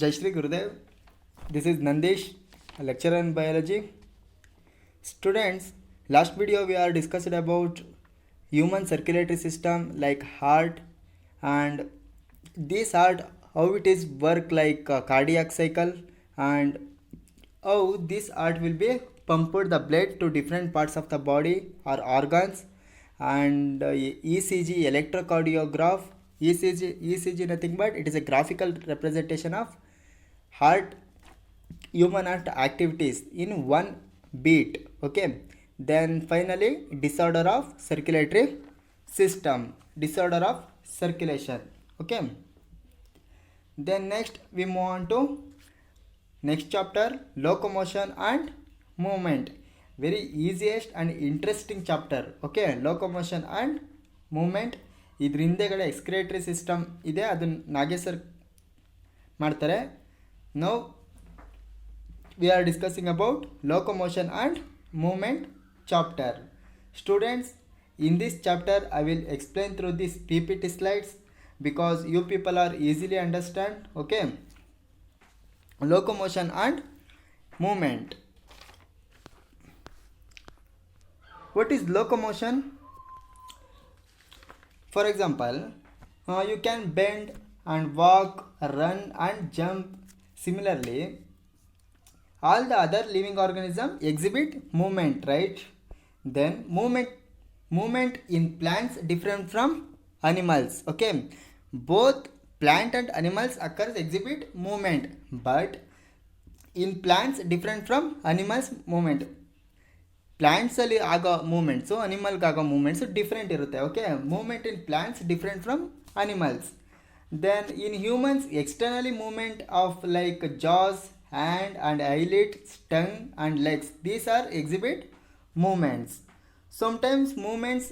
Jai Shri Gurudev. This is Nandesh, a lecturer in biology. Students, last video we are discussed about human circulatory system like heart, and this heart how it is work like a cardiac cycle, and how this heart will be pumped the blood to different parts of the body or organs, and ECG electrocardiograph. ECG nothing but it is a graphical representation of heart human heart activities in one beat. Okay, then finally disorder of circulation. Okay, then next we move on to next chapter, locomotion and movement. Very easiest and interesting chapter. Okay, locomotion and movement. ಇದ್ರ ಹಿಂದೆಗಡೆ ಎಕ್ಸ್ಕ್ರೇಟರಿ system ಇದೆ, ಅದನ್ನು ನಾಗೇಶ್ವರ್ ಮಾಡ್ತಾರೆ. Now we are discussing about locomotion and movement chapter. Students, in this chapter I will explain through these PPT slides because you people are easily understand. Okay, locomotion and movement. What is locomotion? For example, you can bend and walk, run and jump. Similarly, all the other living organisms exhibit movement, right? Then movement in plants different from animals. Okay, both plant and animals occurs exhibit movement, but in plants different from animals movement. Plants ಅಲ್ಲಿ ಆಗೋ movements ಅನಿಮಲ್ಗೆ ಆಗೋ movements different ಇರುತ್ತೆ. Okay, movement in plants different from animals. Then in humans externally movement of like jaws, hand and eyelids, tongue and legs, these are exhibit movements. Sometimes movements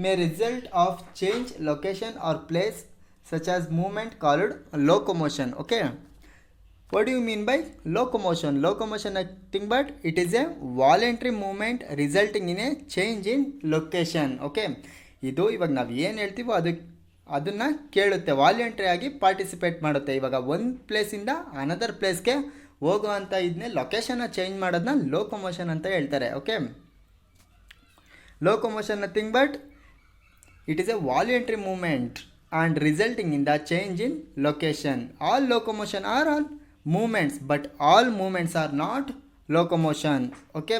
may result of change location or place, such as movement called locomotion. Okay, what do you mean by locomotion? Locomotion nothing but it is a voluntary movement resulting in a change in location. Okay, ಇದು ಇವಾಗ ನಾವು ಏನು ಹೇಳ್ತೀವೋ ಅದನ್ನು ಕೇಳುತ್ತೆ, voluntary ಆಗಿ participate ಮಾಡುತ್ತೆ. ಇವಾಗ ಒಂದು ಪ್ಲೇಸಿಂದ ಅನದರ್ ಪ್ಲೇಸ್ಗೆ ಹೋಗುವಂಥ ಇದನ್ನೇ ಲೊಕೇಶನ್ನ ಚೇಂಜ್ ಮಾಡೋದನ್ನ ಲೋಕೋಮೋಷನ್ ಅಂತ ಹೇಳ್ತಾರೆ. Okay, locomotion nothing but it is a voluntary movement and resulting in the change in location. All locomotion are all movements, but all movements are not locomotion. Okay,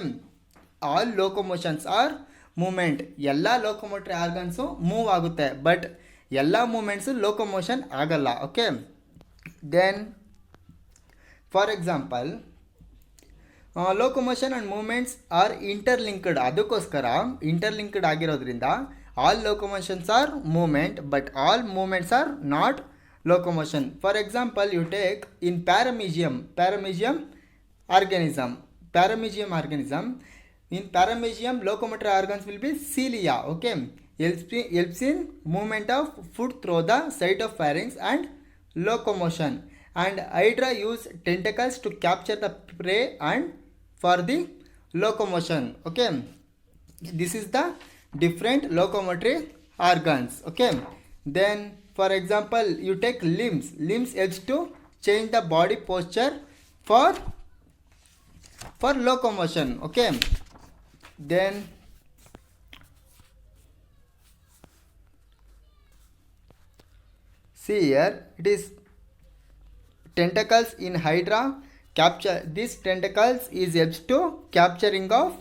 all locomotions are movement. ಎಲ್ಲ locomotory organs move ಆಗುತ್ತೆ, but ಎಲ್ಲ movements locomotion ಆಗಲ್ಲ. Okay, then for example locomotion and movements are interlinked. ಅದಕ್ಕೋಸ್ಕರ interlinked ಆಗಿರೋದ್ರಿಂದ all locomotions are movement, but all movements are not locomotion. For example, you take in paramecium organism. In paramecium, locomotor organs will be cilia. Okay, helps in movement of food through the site of pharynx and locomotion. And hydra use tentacles to capture the prey and for the locomotion. Okay, this is the different locomotory organs. Okay, then for example, you take limbs helps to change the body posture for locomotion. Okay, then see here, it is tentacles in hydra capture. This tentacles is helps to capturing of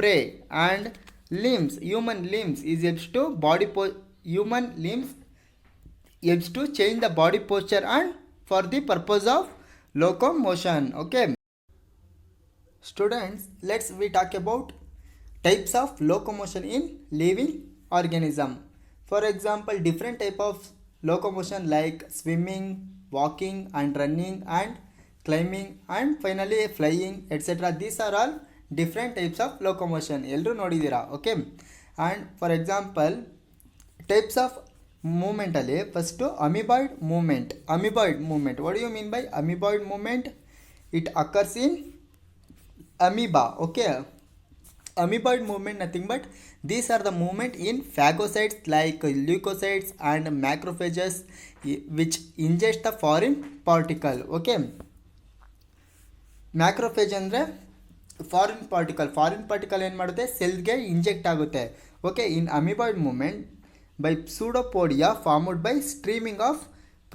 prey, and human limbs is helps to human limbs helps to change the body posture and for the purpose of locomotion. Okay, students, we talk about types of locomotion in living organism. For example, different type of locomotion like swimming, walking and running and climbing and finally flying, etc. These are all different types of locomotion. ಎಲ್ಲರೂ ನೋಡಿದ್ದೀರಾ. Okay, and for example, types of movement ಅಲ್ಲಿ first amoeboid movement. What do you mean by amoeboid movement? It occurs in amoeba. Okay, amoeboid movement nothing but these are the movement in phagocytes like leukocytes and macrophages which ingest the foreign particle. Okay, macrophage ಅಂದರೆ foreign particle ಏನು ಮಾಡುತ್ತೆ, ಸೆಲ್ಗೆ inject ಆಗುತ್ತೆ. Okay, in amoeboid movement by pseudopodia formed by streaming of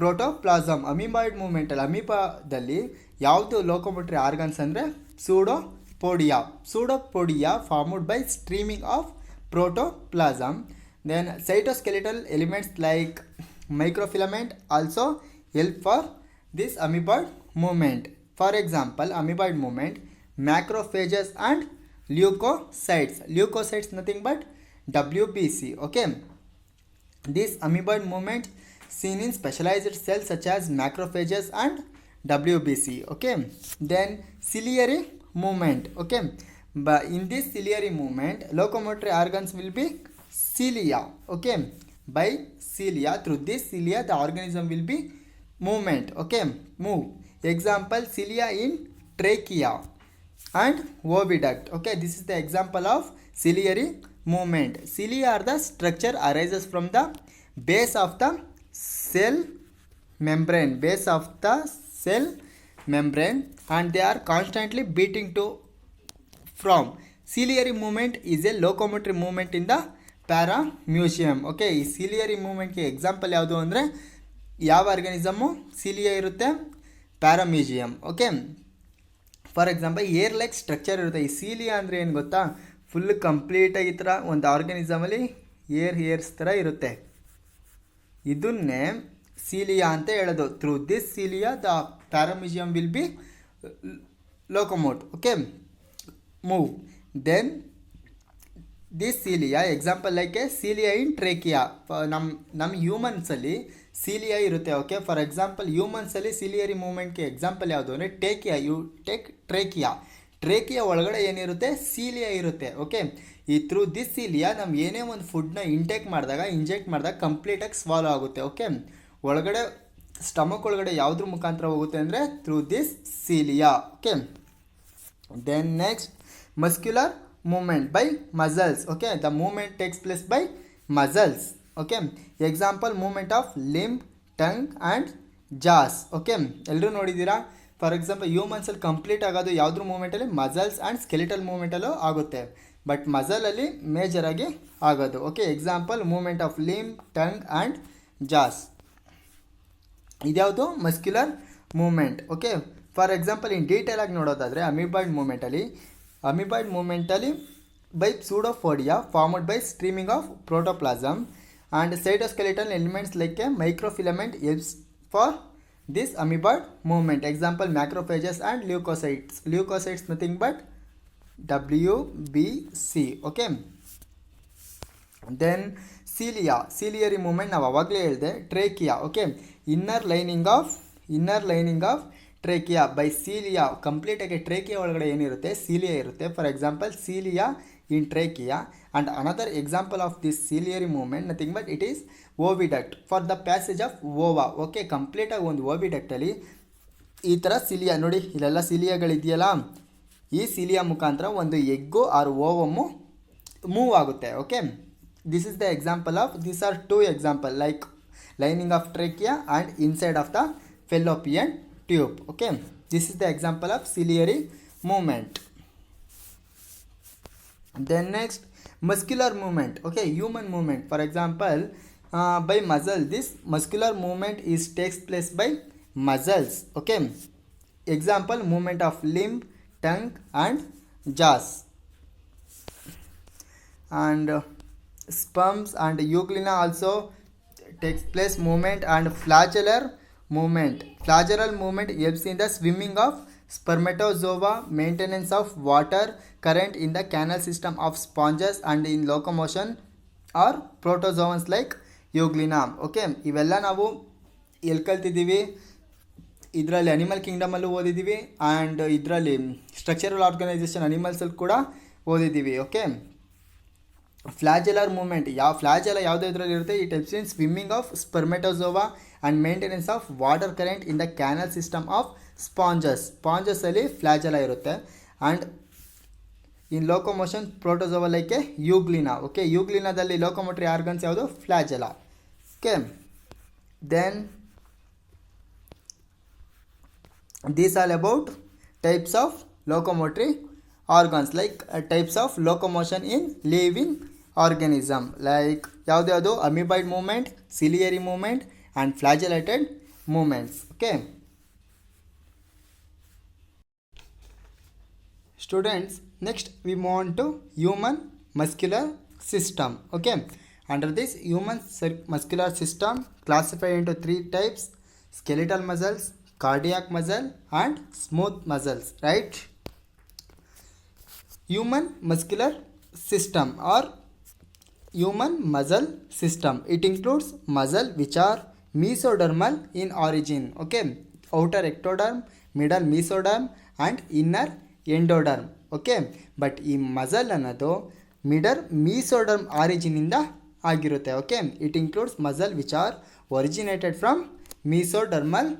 protoplasm. Amoeboid ಮೂಮೆಂಟಲ್ಲಿ ಅಮೀಬಾದಲ್ಲಿ ಯಾವುದು locomotory organs ಅಂದರೆ pseudopodia formed by streaming of protoplasm. Then cytoskeletal elements like microfilament also help for this amoeboid movement. For example, amoeboid movement, macrophages and leukocytes nothing but WBC. Okay, this amoeboid movement seen in specialized cells such as macrophages and WBC. Okay, then ciliary movement. Okay, but in this ciliary movement locomotory organs will be cilia. Okay, by cilia, through this cilia the organism will be movement. Okay, move. Example, cilia in trachea and oviduct. Okay, this is the example of ciliary movement. Cilia are the structure arises from the base of the cell membrane, and they are constantly beating to from. Ciliary movement is a locomotory movement in the paramuseum. Okay, ಈ ciliary ಮೂಮೆಂಟ್ಗೆ example ಯಾವುದು ಅಂದರೆ ಯಾವ organism cilia ಇರುತ್ತೆ, paramecium. Okay, for example hair like structure ಇರುತ್ತೆ. ಈ cilia ಅಂದರೆ ಏನು ಗೊತ್ತಾ, ಫುಲ್ ಕಂಪ್ಲೀಟಾಗಿ ಈ ಥರ ಒಂದು ಆರ್ಗನಿಸಮಲ್ಲಿ ಏರ್ಸ್ ಥರ ಇರುತ್ತೆ. ಇದನ್ನೇ ಸಿಲಿಯಾ ಅಂತ ಹೇಳೋದು. Through this cilia the paramecium will be locomote. Okay, move. Then this cilia, example like a cilia in trachea. ನಮ್ಮ ಹ್ಯೂಮನ್ಸಲ್ಲಿ ಸಿಲಿಯಾ ಇರುತ್ತೆ. ಓಕೆ, ಫಾರ್ ಎಕ್ಸಾಂಪಲ್ ಹ್ಯೂಮನ್ಸಲ್ಲಿ ಸಿಲಿಯರಿ ಮೂಮೆಂಟ್ಗೆ ಎಕ್ಸಾಂಪಲ್ ಯಾವುದು ಅಂದರೆ ಟ್ರೇಕಿಯಾ ಒಳಗಡೆ ಏನಿರುತ್ತೆ, ಸಿಲಿಯಾ ಇರುತ್ತೆ. ಓಕೆ, ಈ ಥ್ರೂ ದಿಸ್ ಸಿಲಿಯಾ ನಾವು ಏನೇ ಒಂದು ಫುಡ್ನ ಇಂಜೆಕ್ಟ್ ಮಾಡಿದಾಗ ಕಂಪ್ಲೀಟಾಗಿ ಸ್ವಾಲೋ ಆಗುತ್ತೆ. ಓಕೆ, ಒಳಗಡೆ ಸ್ಟಮಕ್ ಒಳಗಡೆ ಯಾವುದ್ರ ಮುಖಾಂತರ ಹೋಗುತ್ತೆ ಅಂದರೆ through this cilia. Okay, then next muscular movement by muscles. Okay, the movement takes place by muscles. Okay, example, movement of limb, tongue and jaws. Okay, ಎಲ್ಲರೂ ನೋಡಿದ್ದೀರಾ. ಫಾರ್ ಎಕ್ಸಾಂಪಲ್ ಹ್ಯೂಮನ್ಸಲ್ಲಿ ಕಂಪ್ಲೀಟ್ ಆಗೋದು ಯಾವುದ್ರ ಮೂಮೆಂಟಲ್ಲಿ, ಮಸಲ್ಸ್ ಆ್ಯಂಡ್ ಸ್ಕೆಲಿಟಲ್ ಮೂಮೆಂಟಲ್ಲೂ ಆಗುತ್ತೆ, but ಮಸಲಲ್ಲಿ ಮೇಜರಾಗಿ ಆಗೋದು. Okay, example movement of limb, tongue and jaws. ಇದ್ಯಾವುದು muscular movement. Okay, for example in ಡೀಟೇಲಾಗಿ ನೋಡೋದಾದರೆ ಅಮೀಬಾಯ್ಡ್ ಮೂಮೆಂಟಲ್ಲಿ by pseudopodia formed by streaming of protoplasm and cytoskeletal elements like a microfilament helps for this amoeboid movement. Example macrophages and leucocytes nothing but WBC. Okay, then ciliary movement ನಾವು ಅವಾಗಲೇ ಹೇಳಿದೆ. Trachea. Okay, inner lining of trachea by cilia. ಕಂಪ್ಲೀಟಾಗಿ trachea ಒಳಗಡೆ ಏನಿರುತ್ತೆ, cilia ಇರುತ್ತೆ. For example cilia in trachea. And another example of this ciliary movement nothing but it is oviduct for the passage of ova. Okay, ಕಂಪ್ಲೀಟಾಗಿ ಒಂದು ಓವಿಡಕ್ಟಲ್ಲಿ ಈ ಥರ cilia ನೋಡಿ, ಇಲ್ಲೆಲ್ಲ ಸಿಲಿಯಾಗಳಿದೆಯಲ್ಲ, ಈ ಸಿಲಿಯಾ ಮುಖಾಂತರ ಒಂದು ಎಗ್ಗು ಆರ್ ಓವಮ್ಮು ಮೂವ್ ಆಗುತ್ತೆ. Okay, this is the example of, this are two example like lining of trachea and inside of the fallopian tube. Okay, this is the example of ciliary movement. Then next, muscular movement. Okay, human movement. For example, by muscle, this muscular movement takes place by muscles. Okay, example, movement of limb, tongue and jaws. And sperms and euglena also takes place movement, and flagellar movement helps in the swimming of spermatozoa, maintenance of water current in the canal system of sponges, and in locomotion or protozoans like euglena. Okay, ಇವೆಲ್ಲ ನಾವು ಎಲ್ಲಿ ಕಲ್ತಿದ್ದೀವಿ, ಇದರಲ್ಲಿ animal ಕಿಂಗ್ಡಮಲ್ಲೂ ಓದಿದ್ದೀವಿ and ಇದರಲ್ಲಿ structural organisation ಅನಿಮಲ್ಸಲ್ಲಿ ಕೂಡ ಓದಿದ್ದೀವಿ. ಓಕೆ, ಫ್ಲಾಜೆಲರ್ ಮೂಮೆಂಟ್ ಫ್ಲಾಜೆಲ ಯಾವುದೇ ಇದರಲ್ಲಿ ಇರುತ್ತೆ, it helps in swimming of spermatozoa and maintenance of water current in the canal system of ಸ್ಪಾಂಜಸ್ಸಲ್ಲಿ ಫ್ಲಾಜೆಲ ಇರುತ್ತೆ. And in locomotion protozoa like euglena. Okay, ಯೂಗ್ಲಿನಾದಲ್ಲಿ ಲೋಕೋಮೋಟರಿ ಆರ್ಗನ್ಸ್ ಯಾವುದು, flagella. Okay, then these all about types of locomotory organs, like types of locomotion in living organism, like ಯಾವ್ದು amoeboid movement, ciliary movement and flagellated movements. Okay students, next we move on to human muscular system. Okay, under this human muscular system classified into three types: skeletal muscles, cardiac muscle and smooth muscles, right? Human muscular system or human muscle system, it includes muscle which are mesodermal in origin. Okay, outer ectoderm, middle mesoderm and inner endoderm. Okay, but ಈ muscle ಅನ್ನೋದು middle mesoderm ಆರಿಜಿನಿಂದ ಆಗಿರುತ್ತೆ. Okay, it includes muscle which are originated from mesodermal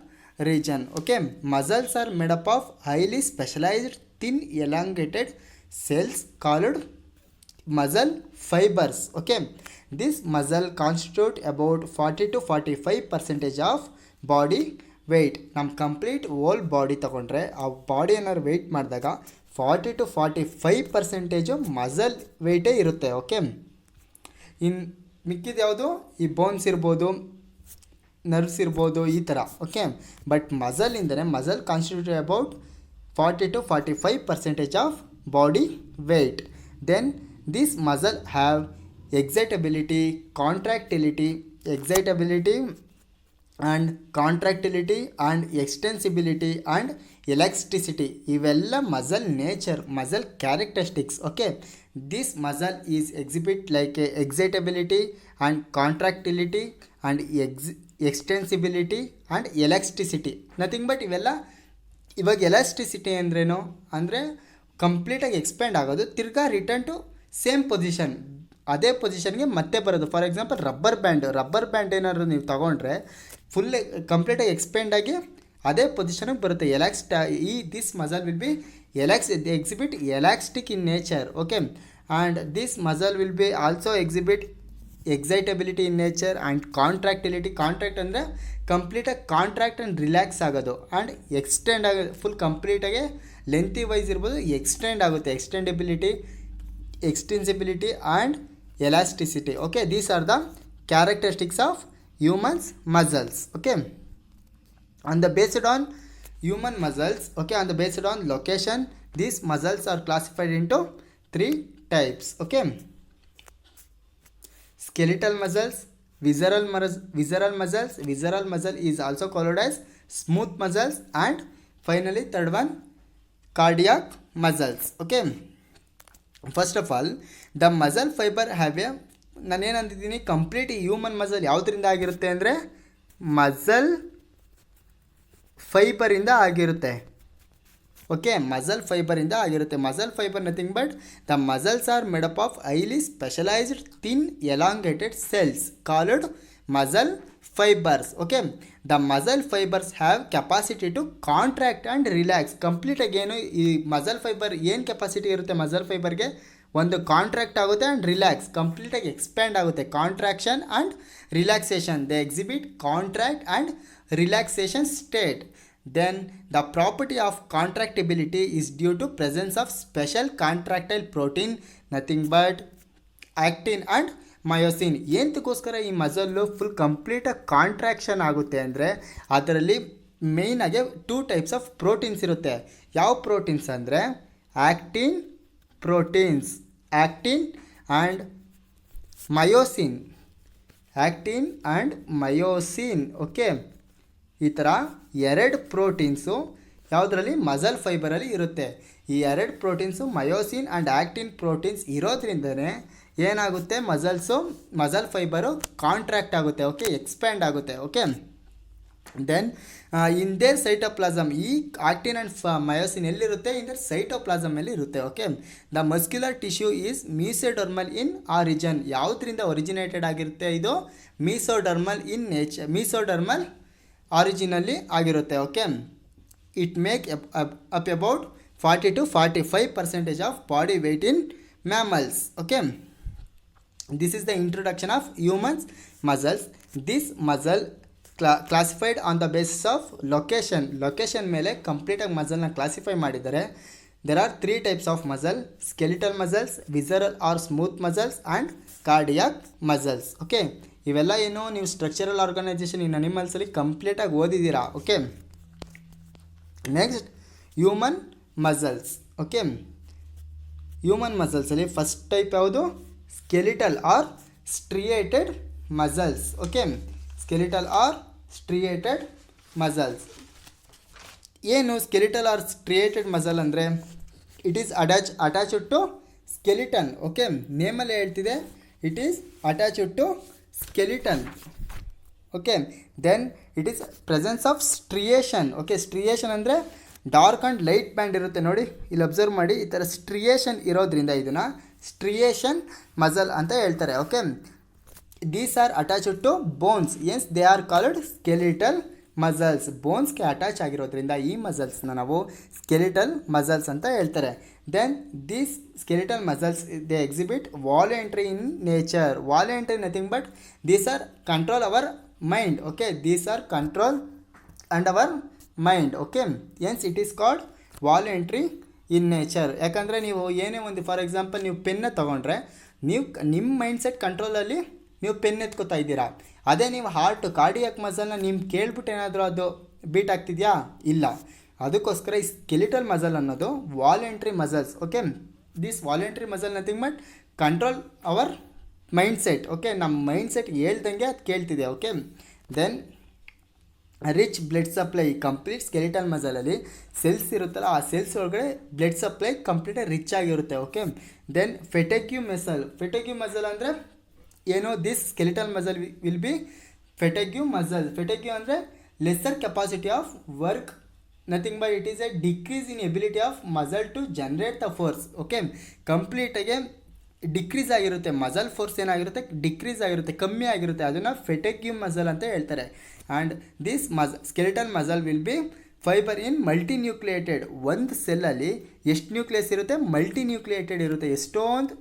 region. Okay, muscles are made up of highly specialised thin elongated cells called muscle fibers. Okay, this muscle constitute about 40 to 45% of body weight. ನಮ್ಮ complete ಓಲ್ body ತೊಗೊಂಡ್ರೆ ಆ body ಏನಾದ್ರು weight ಮಾಡಿದಾಗ 40 to 45% muscle ವೆಯ್ಟೇ ಇರುತ್ತೆ. Okay, ಇನ್ನು ಮಿಕ್ಕಿದ ಯಾವುದು ಈ ಬೋನ್ಸ್ ಇರ್ಬೋದು, ನರ್ವ್ಸ್ ಇರ್ಬೋದು, ಈ ಥರ. ಓಕೆ, ಬಟ್ ಮಸಲಿಂದನೇ muscle constitute about 40 to 45% of body weight. Then this muscle have excitability, excitability and contractility and extensibility and elasticity. ಇವೆಲ್ಲ muscle nature, muscle characteristics. Okay, this muscle is exhibit like excitability and contractility and extensibility and elasticity. Nothing but ಇವೆಲ್ಲ. ಇವಾಗ elasticity ಅಂದ್ರೇನು ಅಂದರೆ ಕಂಪ್ಲೀಟಾಗಿ expand ಆಗೋದು, ತಿರ್ಗಾ return to same position, ಅದೇ ಪೊಸಿಷನ್ಗೆ ಮತ್ತೆ ಬರೋದು. ಫಾರ್ ಎಕ್ಸಾಂಪಲ್ ರಬ್ಬರ್ ಬ್ಯಾಂಡ್ ಏನಾದ್ರು ನೀವು ತೊಗೊಂಡ್ರೆ ಫುಲ್ ಕಂಪ್ಲೀಟಾಗಿ ಎಕ್ಸ್ಪ್ಯಾಂಡ್ ಆಗಿ ಅದೇ ಪೊಸಿಷನ್ಗೆ ಬರುತ್ತೆ. This muscle will be exhibit elastic in nature. Okay, and this muscle will be also exhibit excitability in nature and contractility. Contract ಅಂದರೆ ಕಂಪ್ಲೀಟಾಗಿ ಕಾಂಟ್ರಾಕ್ಟ್ ಆ್ಯಂಡ್ ರಿಲ್ಯಾಕ್ಸ್ ಆಗೋದು, ಆ್ಯಂಡ್ ಎಕ್ಸ್ಟೆಂಡ್ ಆಗೋದು, ಫುಲ್ ಕಂಪ್ಲೀಟಾಗಿ ಲೆಂತಿ ವೈಸ್ ಇರ್ಬೋದು, ಎಕ್ಸ್ಟೆಂಡ್ ಆಗುತ್ತೆ. Extensibility and elasticity. Okay, these are the characteristics of humans muscles. Okay, on the based on human muscles, okay, on the based on location, these muscles are classified into three types. Okay, skeletal muscles, visceral muscles. Visceral muscle is also called as smooth muscles, and finally third one, cardiac muscles. Okay, first of all, the muscle fiber have a, ನಾನೇನಂತಿದ್ದೀನಿ, complete human muscle ಯಾವುದರಿಂದ ಆಗಿರುತ್ತೆ ಅಂದರೆ muscle ಫೈಬರಿಂದ ಆಗಿರುತ್ತೆ. Okay, muscle ಫೈಬರಿಂದ ಆಗಿರುತ್ತೆ. Muscle fibre nothing but the muscles are made up of highly specialised thin elongated cells called muscle fibres. Okay, the muscle fibres have capacity to contract and relax. ಕಂಪ್ಲೀಟಾಗಿ ಏನು ಈ muscle fibre ಏನು capacity ಇರುತ್ತೆ muscle ಫೈಬರ್ಗೆ, ಒಂದು contract ಆಗುತ್ತೆ and relax, ಕಂಪ್ಲೀಟಾಗಿ expand ಆಗುತ್ತೆ. Contraction and relaxation, they exhibit contract and relaxation state. Then the property of contractibility is due to presence of special contractile protein, nothing but actin and myosin. ಏನಕ್ಕೋಸ್ಕರ ಈ muscle full ಕಂಪ್ಲೀಟಾಗಿ contraction ಆಗುತ್ತೆ ಅಂದರೆ ಅದರಲ್ಲಿ ಮೇಯ್ನಾಗಿ 2 types of proteins ಇರುತ್ತೆ. ಯಾವ proteins ಅಂದರೆ actin and myosin. Actin and myosin. Okay, ಈ ಥರ 2 ಪ್ರೋಟೀನ್ಸು ಯಾವುದರಲ್ಲಿ ಮಸಲ್ ಫೈಬರಲ್ಲಿ ಇರುತ್ತೆ. ಈ 2 proteins myosin and actin proteins ಇರೋದ್ರಿಂದನೇ ಏನಾಗುತ್ತೆ, ಮಸಲ್ ಫೈಬರು ಕಾಂಟ್ರಾಕ್ಟ್ ಆಗುತ್ತೆ. ಓಕೆ, ಎಕ್ಸ್ಪ್ಯಾಂಡ್ ಆಗುತ್ತೆ. Okay, then in there cytoplasm, ಈ ಆಕ್ಟಿನ್ ಆ್ಯಂಡ್ ಮಯೋಸಿನ್ ಎಲ್ಲಿರುತ್ತೆ, ಇನ್ ದೇರ್ ಸೈಟೋಪ್ಲಾಸಮಲ್ಲಿ ಇರುತ್ತೆ. Okay, the muscular tissue is mesodermal in origin. ಯಾವುದರಿಂದ ಒರಿಜಿನೇಟೆಡ್ ಆಗಿರುತ್ತೆ ಇದು? ಮೀಸೋಡರ್ಮಲ್ ಇನ್ ನೇಚರ್, ಮೀಸೋಡರ್ಮಲ್ ಆರಿಜಿನಲ್ಲಿ ಆಗಿರುತ್ತೆ. Okay, it make up about 40 to 45% of body weight in mammals. Okay, this is the introduction of humans muscles. This muscle classified on the basis of location ಮೇಲೆ ಕಂಪ್ಲೀಟಾಗಿ ಮಸಲ್ನ classify ಮಾಡಿದ್ದಾರೆ. There are 3 types of muscle: skeletal muscles, visceral or smooth muscles and cardiac muscles. Okay, ಇವೆಲ್ಲ ಏನು ನೀವು structural organisation in ಅನಿಮಲ್ಸಲ್ಲಿ ಕಂಪ್ಲೀಟಾಗಿ ಓದಿದ್ದೀರಾ. Okay, next human muscles. Okay, human ಮಸಲ್ಸಲ್ಲಿ ಫಸ್ಟ್ ಟೈಪ್ ಯಾವುದು? Skeletal or striated muscles. Okay, skeletal or striated muscles. ಏನು skeletal or striated muscle ಅಂದರೆ? It is attached to skeleton. Okay, ನೇಮಲ್ಲೇ ಹೇಳ್ತಿದೆ, it is attached to skeleton. Okay, then it is presence of striation. Okay, striation ಅಂದರೆ dark and light band ಇರುತ್ತೆ ನೋಡಿ, ಇಲ್ಲಿ observe ಮಾಡಿ, ಈ ಥರ ಸ್ಟ್ರಿಯೇಷನ್ ಇರೋದ್ರಿಂದ ಇದನ್ನು ಸ್ಟ್ರಿಯೇಷನ್ ಮಸಲ್ ಅಂತ ಹೇಳ್ತಾರೆ. Okay, these are attached to bones, as they are called skeletal muscles. ಬೋನ್ಸ್ಗೆ ಅಟ್ಯಾಚ್ ಆಗಿರೋದ್ರಿಂದ ಈ ಮಸಲ್ಸ್ನ ನಾವು ಸ್ಕೆಲಿಟಲ್ ಮಸಲ್ಸ್ ಅಂತ ಹೇಳ್ತಾರೆ. Then these skeletal muscles they exhibit voluntary in nature. Voluntary nothing but these are control our mind. Okay, these are control and our mind. Okay, hence it is called voluntary in nature. ಯಾಕಂದರೆ ನೀವು ಏನೇ ಒಂದು, for example ನೀವು ಪೆನ್ನ ತೊಗೊಂಡ್ರೆ ನೀವು ನಿಮ್ಮ mindset ಕಂಟ್ರೋಲಲ್ಲಿ ನೀವು pen ಎತ್ಕೋತಾ ಇದ್ದೀರಾ. ಅದೇ ನೀವು ಕಾರ್ಡಿಯಾಕ್ ಮಸಲ್ನ ನಿಮ್ಗೆ ಕೇಳ್ಬಿಟ್ಟು ಏನಾದರೂ ಅದು ಬೀಟ್ ಆಗ್ತಿದೆಯಾ? ಇಲ್ಲ. ಅದಕ್ಕೋಸ್ಕರ ಈ ಸ್ಕೆಲಿಟಲ್ ಮಸಲ್ ಅನ್ನೋದು voluntary muscles. Okay, this voluntary muscle nothing but control our mindset. Okay, ನಮ್ಮ ಮೈಂಡ್ಸೆಟ್ ಹೇಳ್ದಂಗೆ ಅದು ಕೇಳ್ತಿದೆ. Okay, then rich blood supply. Complete skeletal ಮಸಲಲ್ಲಿ ಸೆಲ್ಸ್ ಇರುತ್ತಲ್ಲ, ಆ ಸೆಲ್ಸ್ ಒಳಗಡೆ ಬ್ಲಡ್ ಸಪ್ಲೈ ಕಂಪ್ಲೀಟಾಗಿ ರಿಚ್ ಆಗಿರುತ್ತೆ. ಓಕೆ, ದೆನ್ ಫೆಟೆಗ್ಯೂ ಮಸಲ್ ಅಂದರೆ ಏನು? This skeletal muscle will be fatigue muscle. Fatigue ಅಂದರೆ lesser capacity of work, nothing but it is a decrease in ability of muscle to generate the force. Okay, ಕಂಪ್ಲೀಟಾಗಿ decrease ಆಗಿರುತ್ತೆ, muscle force ಏನಾಗಿರುತ್ತೆ? Decrease ಆಗಿರುತ್ತೆ, ಕಮ್ಮಿ ಆಗಿರುತ್ತೆ. ಅದನ್ನು fatigue muscle ಅಂತ ಹೇಳ್ತಾರೆ. And this skeletal muscle will be fibre in multinucleated. ಒಂದು ಸೆಲ್ಲಲ್ಲಿ ಎಷ್ಟು ನ್ಯೂಕ್ಲಿಯಸ್ ಇರುತ್ತೆ? ಮಲ್ಟಿ ನ್ಯೂಕ್ಲಿಯೇಟೆಡ್ ಇರುತ್ತೆ, ಎಷ್ಟೊಂದು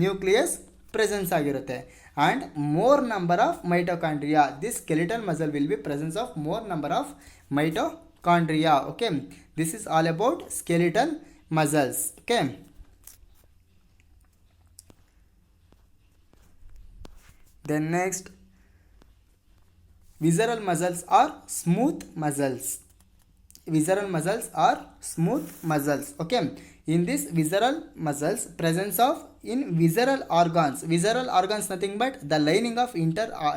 ನ್ಯೂಕ್ಲಿಯಸ್ ಪ್ರೆಸೆನ್ಸ್ ಆಗಿರುತ್ತೆ. And more number of mitochondria. This skeletal muscle will be presence of more number of mitochondria. Okay, this is all about skeletal muscles. Okay, then next visceral muscles are smooth muscles. Visceral muscles are smooth muscles. Okay, in this visceral muscles presence of in visceral organs nothing but the lining of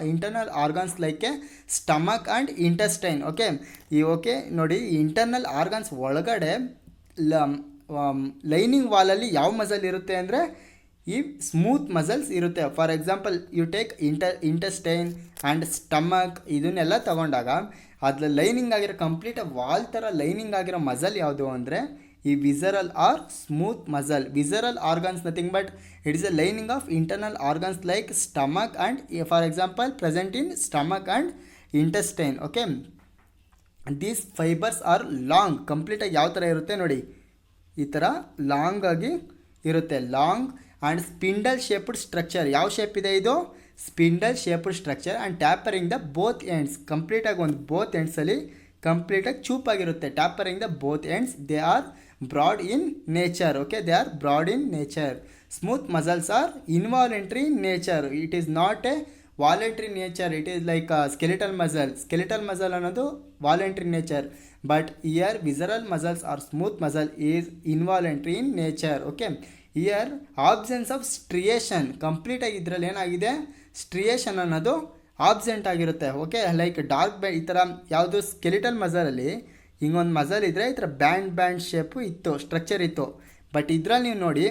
internal organs like a stomach and intestine. Okay, okay ನೋಡಿ, internal organs ಒಳಗಡೆ lining ವಾಲಲ್ಲಿ ಯಾವ muscle ಇರುತ್ತೆ ಅಂದರೆ ಈ smooth muscles ಇರುತ್ತೆ. For example you take intestine and stomach, ಇದನ್ನೆಲ್ಲ ತಗೊಂಡಾಗ ಅದ್ರಲ್ಲಿ ಲೈನಿಂಗ್ ಆಗಿರೋ ಕಂಪ್ಲೀಟ್ ವಾಲ್ ಥರ ಲೈನಿಂಗ್ ಆಗಿರೋ ಮಸಲ್ ಯಾವುದು ಅಂದರೆ ಈ visceral or smooth muscle. Visceral organs nothing but it is a lining of internal organs like stomach and for example present in stomach and intestine. Okay, these fibres are long. ಕಂಪ್ಲೀಟಾಗಿ ಯಾವ ಥರ ಇರುತ್ತೆ ನೋಡಿ, ಈ ಥರ ಲಾಂಗ್ ಆಗಿ ಇರುತ್ತೆ, long and spindle shaped structure. ಯಾವ ಶೇಪ್ ಇದೆ ಇದು? Spindle shaped structure. And tapering the both ends. ಕಂಪ್ಲೀಟಾಗಿ ಒಂದು ಬೋತ್ ಎಂಡ್ಸಲ್ಲಿ ಕಂಪ್ಲೀಟಾಗಿ ಚೂಪಾಗಿರುತ್ತೆ. Tapering the both ends. They are broad in nature. Okay, they are broad in nature. Smooth muscles are involuntary in nature. It is not a voluntary nature. It is like skeletal muscle. Skeletal muscle ಅನ್ನೋದು voluntary nature. But here visceral muscles or smooth muscle is involuntary in nature. Okay, here absence of striation. ಕಂಪ್ಲೀಟಾಗಿ ಇದರಲ್ಲಿ ಏನಾಗಿದೆ? ಸ್ಟ್ರಿಯೇಷನ್ ಅನ್ನೋದು absent ಆಗಿರುತ್ತೆ. Okay, like dark ಈ ಥರ ಯಾವುದು skeletal ಮಸಲಲ್ಲಿ ಹಿಂಗೊಂದು muscle ಇದ್ದರೆ ಈ ಥರ ಬ್ಯಾಂಡ್ ಶೇಪು ಇತ್ತು, ಸ್ಟ್ರಕ್ಚರ್ ಇತ್ತು. ಬಟ್ ಇದರಲ್ಲಿ ನೀವು ನೋಡಿ,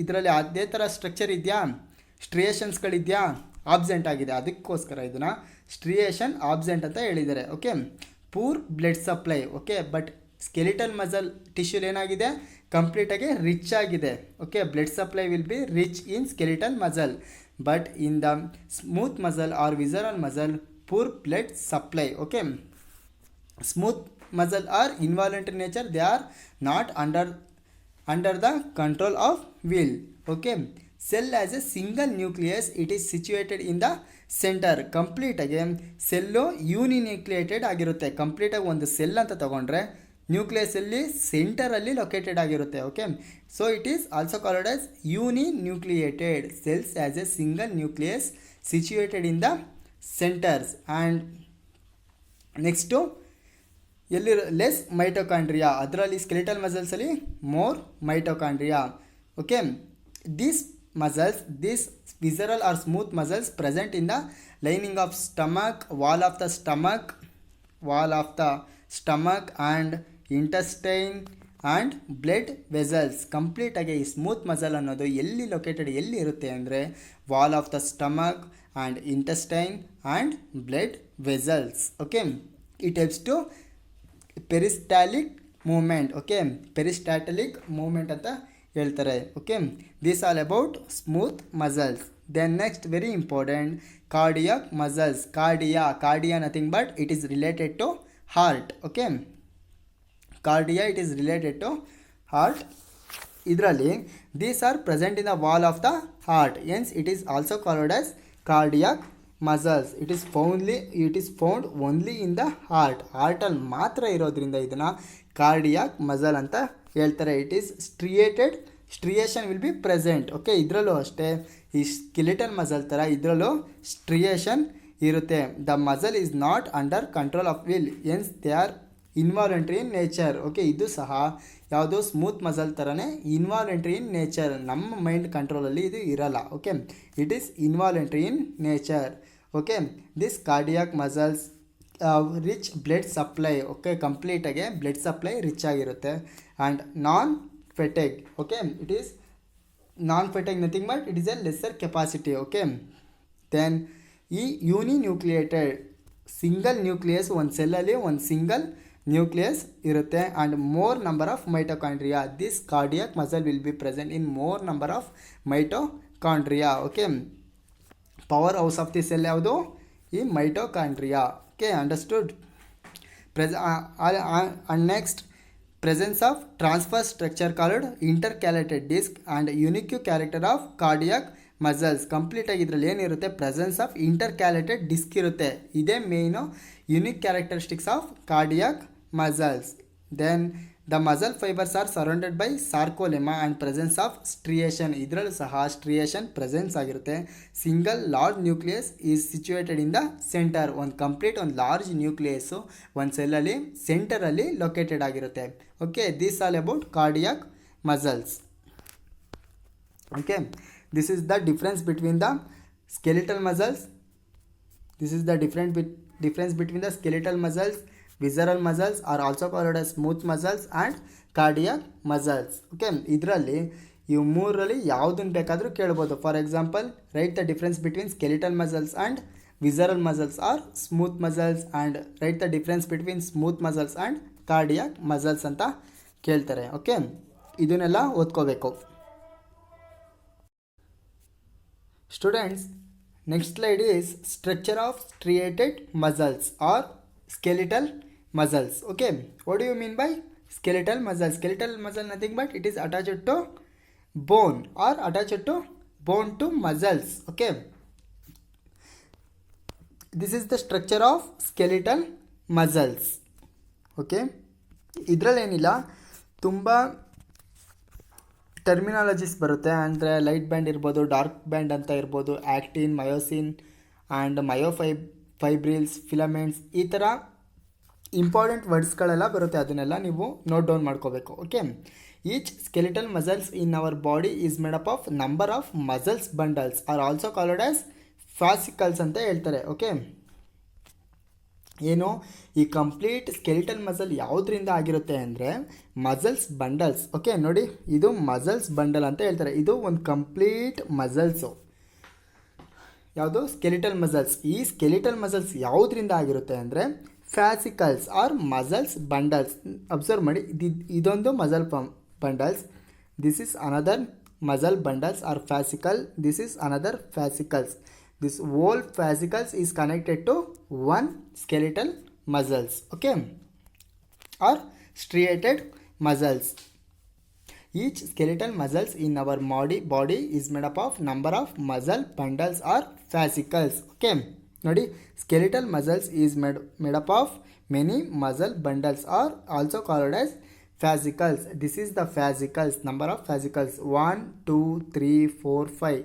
ಇದರಲ್ಲಿ ಅದೇ ಥರ ಸ್ಟ್ರಕ್ಚರ್ ಇದೆಯಾ? ಸ್ಟ್ರಿಯೇಷನ್ಸ್ಗಳಿದೆಯಾ? ಆಬ್ಸೆಂಟ್ ಆಗಿದೆ. ಅದಕ್ಕೋಸ್ಕರ ಇದನ್ನು ಸ್ಟ್ರಿಯೇಷನ್ ಆಬ್ಸೆಂಟ್ ಅಂತ ಹೇಳಿದ್ದಾರೆ. Okay, poor blood supply. Okay, but skeletal muscle ಟಿಶ್ಯೂಲ್ ಏನಾಗಿದೆ? ಕಂಪ್ಲೀಟಾಗಿ ರಿಚ್ ಆಗಿದೆ. Okay, blood supply will be rich in skeletal muscle. But in the smooth muscle or visceral muscle poor blood supply. Okay, smooth muscle or involuntary nature. They are not under the control of will. Okay, cell as a single nucleus, it is situated in the center. Complete ಆಗಿ cell uninucleated ಆಗಿರುತ್ತೆ. Complete ಆಗಿ ಒಂದು cell ಅಂತ ತಗೊಂಡ್ರೆ nucleus ಅಲ್ಲಿ ಸೆಂಟರಲ್ಲಿ located ಆಗಿರುತ್ತೆ. Okay, so it is also called as uninucleated cells as a single nucleus situated in the centres. And next ಎಲ್ಲಿ ಲೆಸ್ ಮೈಟೋಕಾಂಡ್ರಿಯಾ, ಅದರಲ್ಲಿ ಸ್ಕೆಲಿಟಲ್ ಮಸಲ್ಸಲ್ಲಿ more mitochondria. Okay, this muscles, these visceral or smooth muscles present in the lining of stomach, wall of the stomach and intestine and blood vessels. Complete ಆಗಿ ಈ smooth muscle ಅನ್ನೋದು ಎಲ್ಲಿ located ಎಲ್ಲಿ ಇರುತ್ತೆ ಅಂದರೆ wall of the stomach and intestine and blood vessels. Okay, it helps to peristaltic movement. Okay, peristaltic movement ಅಂತ ಹೇಳ್ತಾರೆ. Okay, this all about smooth muscles. Then next very important cardiac muscles. Cardia nothing but it is related to heart. Okay, cardia it is related to heart. ಇದರಲ್ಲಿ these are present in the wall of the heart, hence it is also called as cardiac muscles. It is found only in the ಹಾರ್ಟಲ್ಲಿ ಮಾತ್ರ ಇರೋದ್ರಿಂದ ಇದನ್ನು cardiac muscle ಅಂತ ಹೇಳ್ತಾರೆ. It is striation will be present. Okay, ಇದರಲ್ಲೂ ಅಷ್ಟೇ ಈ skeletal muscle ಥರ ಇದರಲ್ಲೂ ಸ್ಟ್ರಿಯೇಷನ್ ಇರುತ್ತೆ. The muscle is not under control of will, hence they are involuntary in nature. Okay, ಇದು ಸಹ ಯಾವುದೋ ಸ್ಮೂತ್ ಮಸಲ್ ಥರನೇ ಇನ್ವಾಲಂಟ್ರಿ ಇನ್ ನೇಚರ್, ನಮ್ಮ ಮೈಂಡ್ ಕಂಟ್ರೋಲಲ್ಲಿ ಇದು ಇರಲ್ಲ. Okay, it is involuntary in nature. Okay, this cardiac muscles rich blood supply. Okay, ಕಂಪ್ಲೀಟಾಗಿ blood supply rich ಆಗಿರುತ್ತೆ. And non fatigue. Okay, it is non fatigue nothing but it is a lesser capacity. Okay, then ಈ uninucleated single nucleus, ಒಂದು ಸೆಲ್ಲಲ್ಲಿ ಒಂದು single nucleus ಇರುತ್ತೆ. And more number of mitochondria. This cardiac muscle will be present in more number of mitochondria. Okay, power house of the cell ಯಾವುದು? ಈ mitochondria. Okay, understood. And next presence of transverse structure called intercalated disc and unique character of cardiac muscles. Complete ಆಗಿ ಇದರಲ್ಲಿ ಏನಿರುತ್ತೆ? Presence of intercalated disc ಇರುತ್ತೆ. ಇದೇ main unique characteristics of cardiac muscles. Then the muscle fibres are surrounded by sarcolemma and presence of striation. ಇದರಲ್ಲೂ ಸಹ striation presence ಆಗಿರುತ್ತೆ. Single large nucleus is situated in the centre. ಒಂದು large nucleus ಒಂದು ಸೆಲ್ಲಲ್ಲಿ ಸೆಂಟರಲ್ಲಿ located ಆಗಿರುತ್ತೆ. Okay, this all about cardiac muscles. Okay, this is the difference between the skeletal muscles. This is the difference between the skeletal muscles, visceral muscles are also called as smooth muscles and cardiac muscles. Okay, ಇದರಲ್ಲಿ ಇವು ಮೂರರಲ್ಲಿ ಯಾವುದನ್ನು ಬೇಕಾದರೂ ಕೇಳ್ಬೋದು. For example, write the difference between skeletal muscles and visceral muscles or smooth muscles and write the difference between smooth muscles and cardiac muscles ಅಂತ ಕೇಳ್ತಾರೆ. Okay, ಇದನ್ನೆಲ್ಲ ಓದ್ಕೋಬೇಕು students. Next slide is structure of striated muscles or skeletal muscles. Okay, what do you mean by skeletal muscle? Skeletal muscle nothing but it is attached to bone or attached to bone to muscles. Okay, this is the structure of skeletal muscles. Okay, ಇದರಲ್ಲಿ ಏನಿಲ್ಲ, ತುಂಬ terminologies ಬರುತ್ತೆ. ಅಂದರೆ light band ಇರ್ಬೋದು, dark band ಅಂತ ಇರ್ಬೋದು, actin, myosin and fibrils, filaments, ಈ ಥರ ಇಂಪಾರ್ಟೆಂಟ್ ವರ್ಡ್ಸ್ಗಳೆಲ್ಲ ಬರುತ್ತೆ. ಅದನ್ನೆಲ್ಲ ನೀವು ನೋಟ್ ಡೌನ್ ಮಾಡ್ಕೋಬೇಕು. Okay, each skeletal muscles in our body is made up of number of muscles bundles or also called as fascicles ಅಂತ ಹೇಳ್ತಾರೆ. ಓಕೆ, ಏನು ಈ ಕಂಪ್ಲೀಟ್ ಸ್ಕೆಲಿಟಲ್ ಮಸಲ್ ಯಾವುದರಿಂದ ಆಗಿರುತ್ತೆ ಅಂದರೆ ಮಸಲ್ಸ್ ಬಂಡಲ್ಸ್. ಓಕೆ, ನೋಡಿ, ಇದು ಮಸಲ್ಸ್ ಬಂಡಲ್ ಅಂತ ಹೇಳ್ತಾರೆ. ಇದು ಒಂದು ಕಂಪ್ಲೀಟ್ ಮಸಲ್ಸು, ಯಾವುದು? Skeletal muscles. ಈ ಸ್ಕೆಲಿಟಲ್ ಮಸಲ್ಸ್ ಯಾವುದರಿಂದ ಆಗಿರುತ್ತೆ ಅಂದರೆ fascicles or muscles bundles. Observe ಮಾಡಿ, ಇದೊಂದು muscle bundles, this is another muscle bundles or fascicle, this is another fascicles. This whole fascicles is connected to one skeletal muscles. Okay, or striated muscles. Each skeletal muscles in our body is made up of number of muscle bundles or fascicles. Okay ನೋಡಿ, skeletal muscles is made up of many muscle bundles or also called as fascicles. This is the fascicles, number of fascicles 1 2 3 4 5.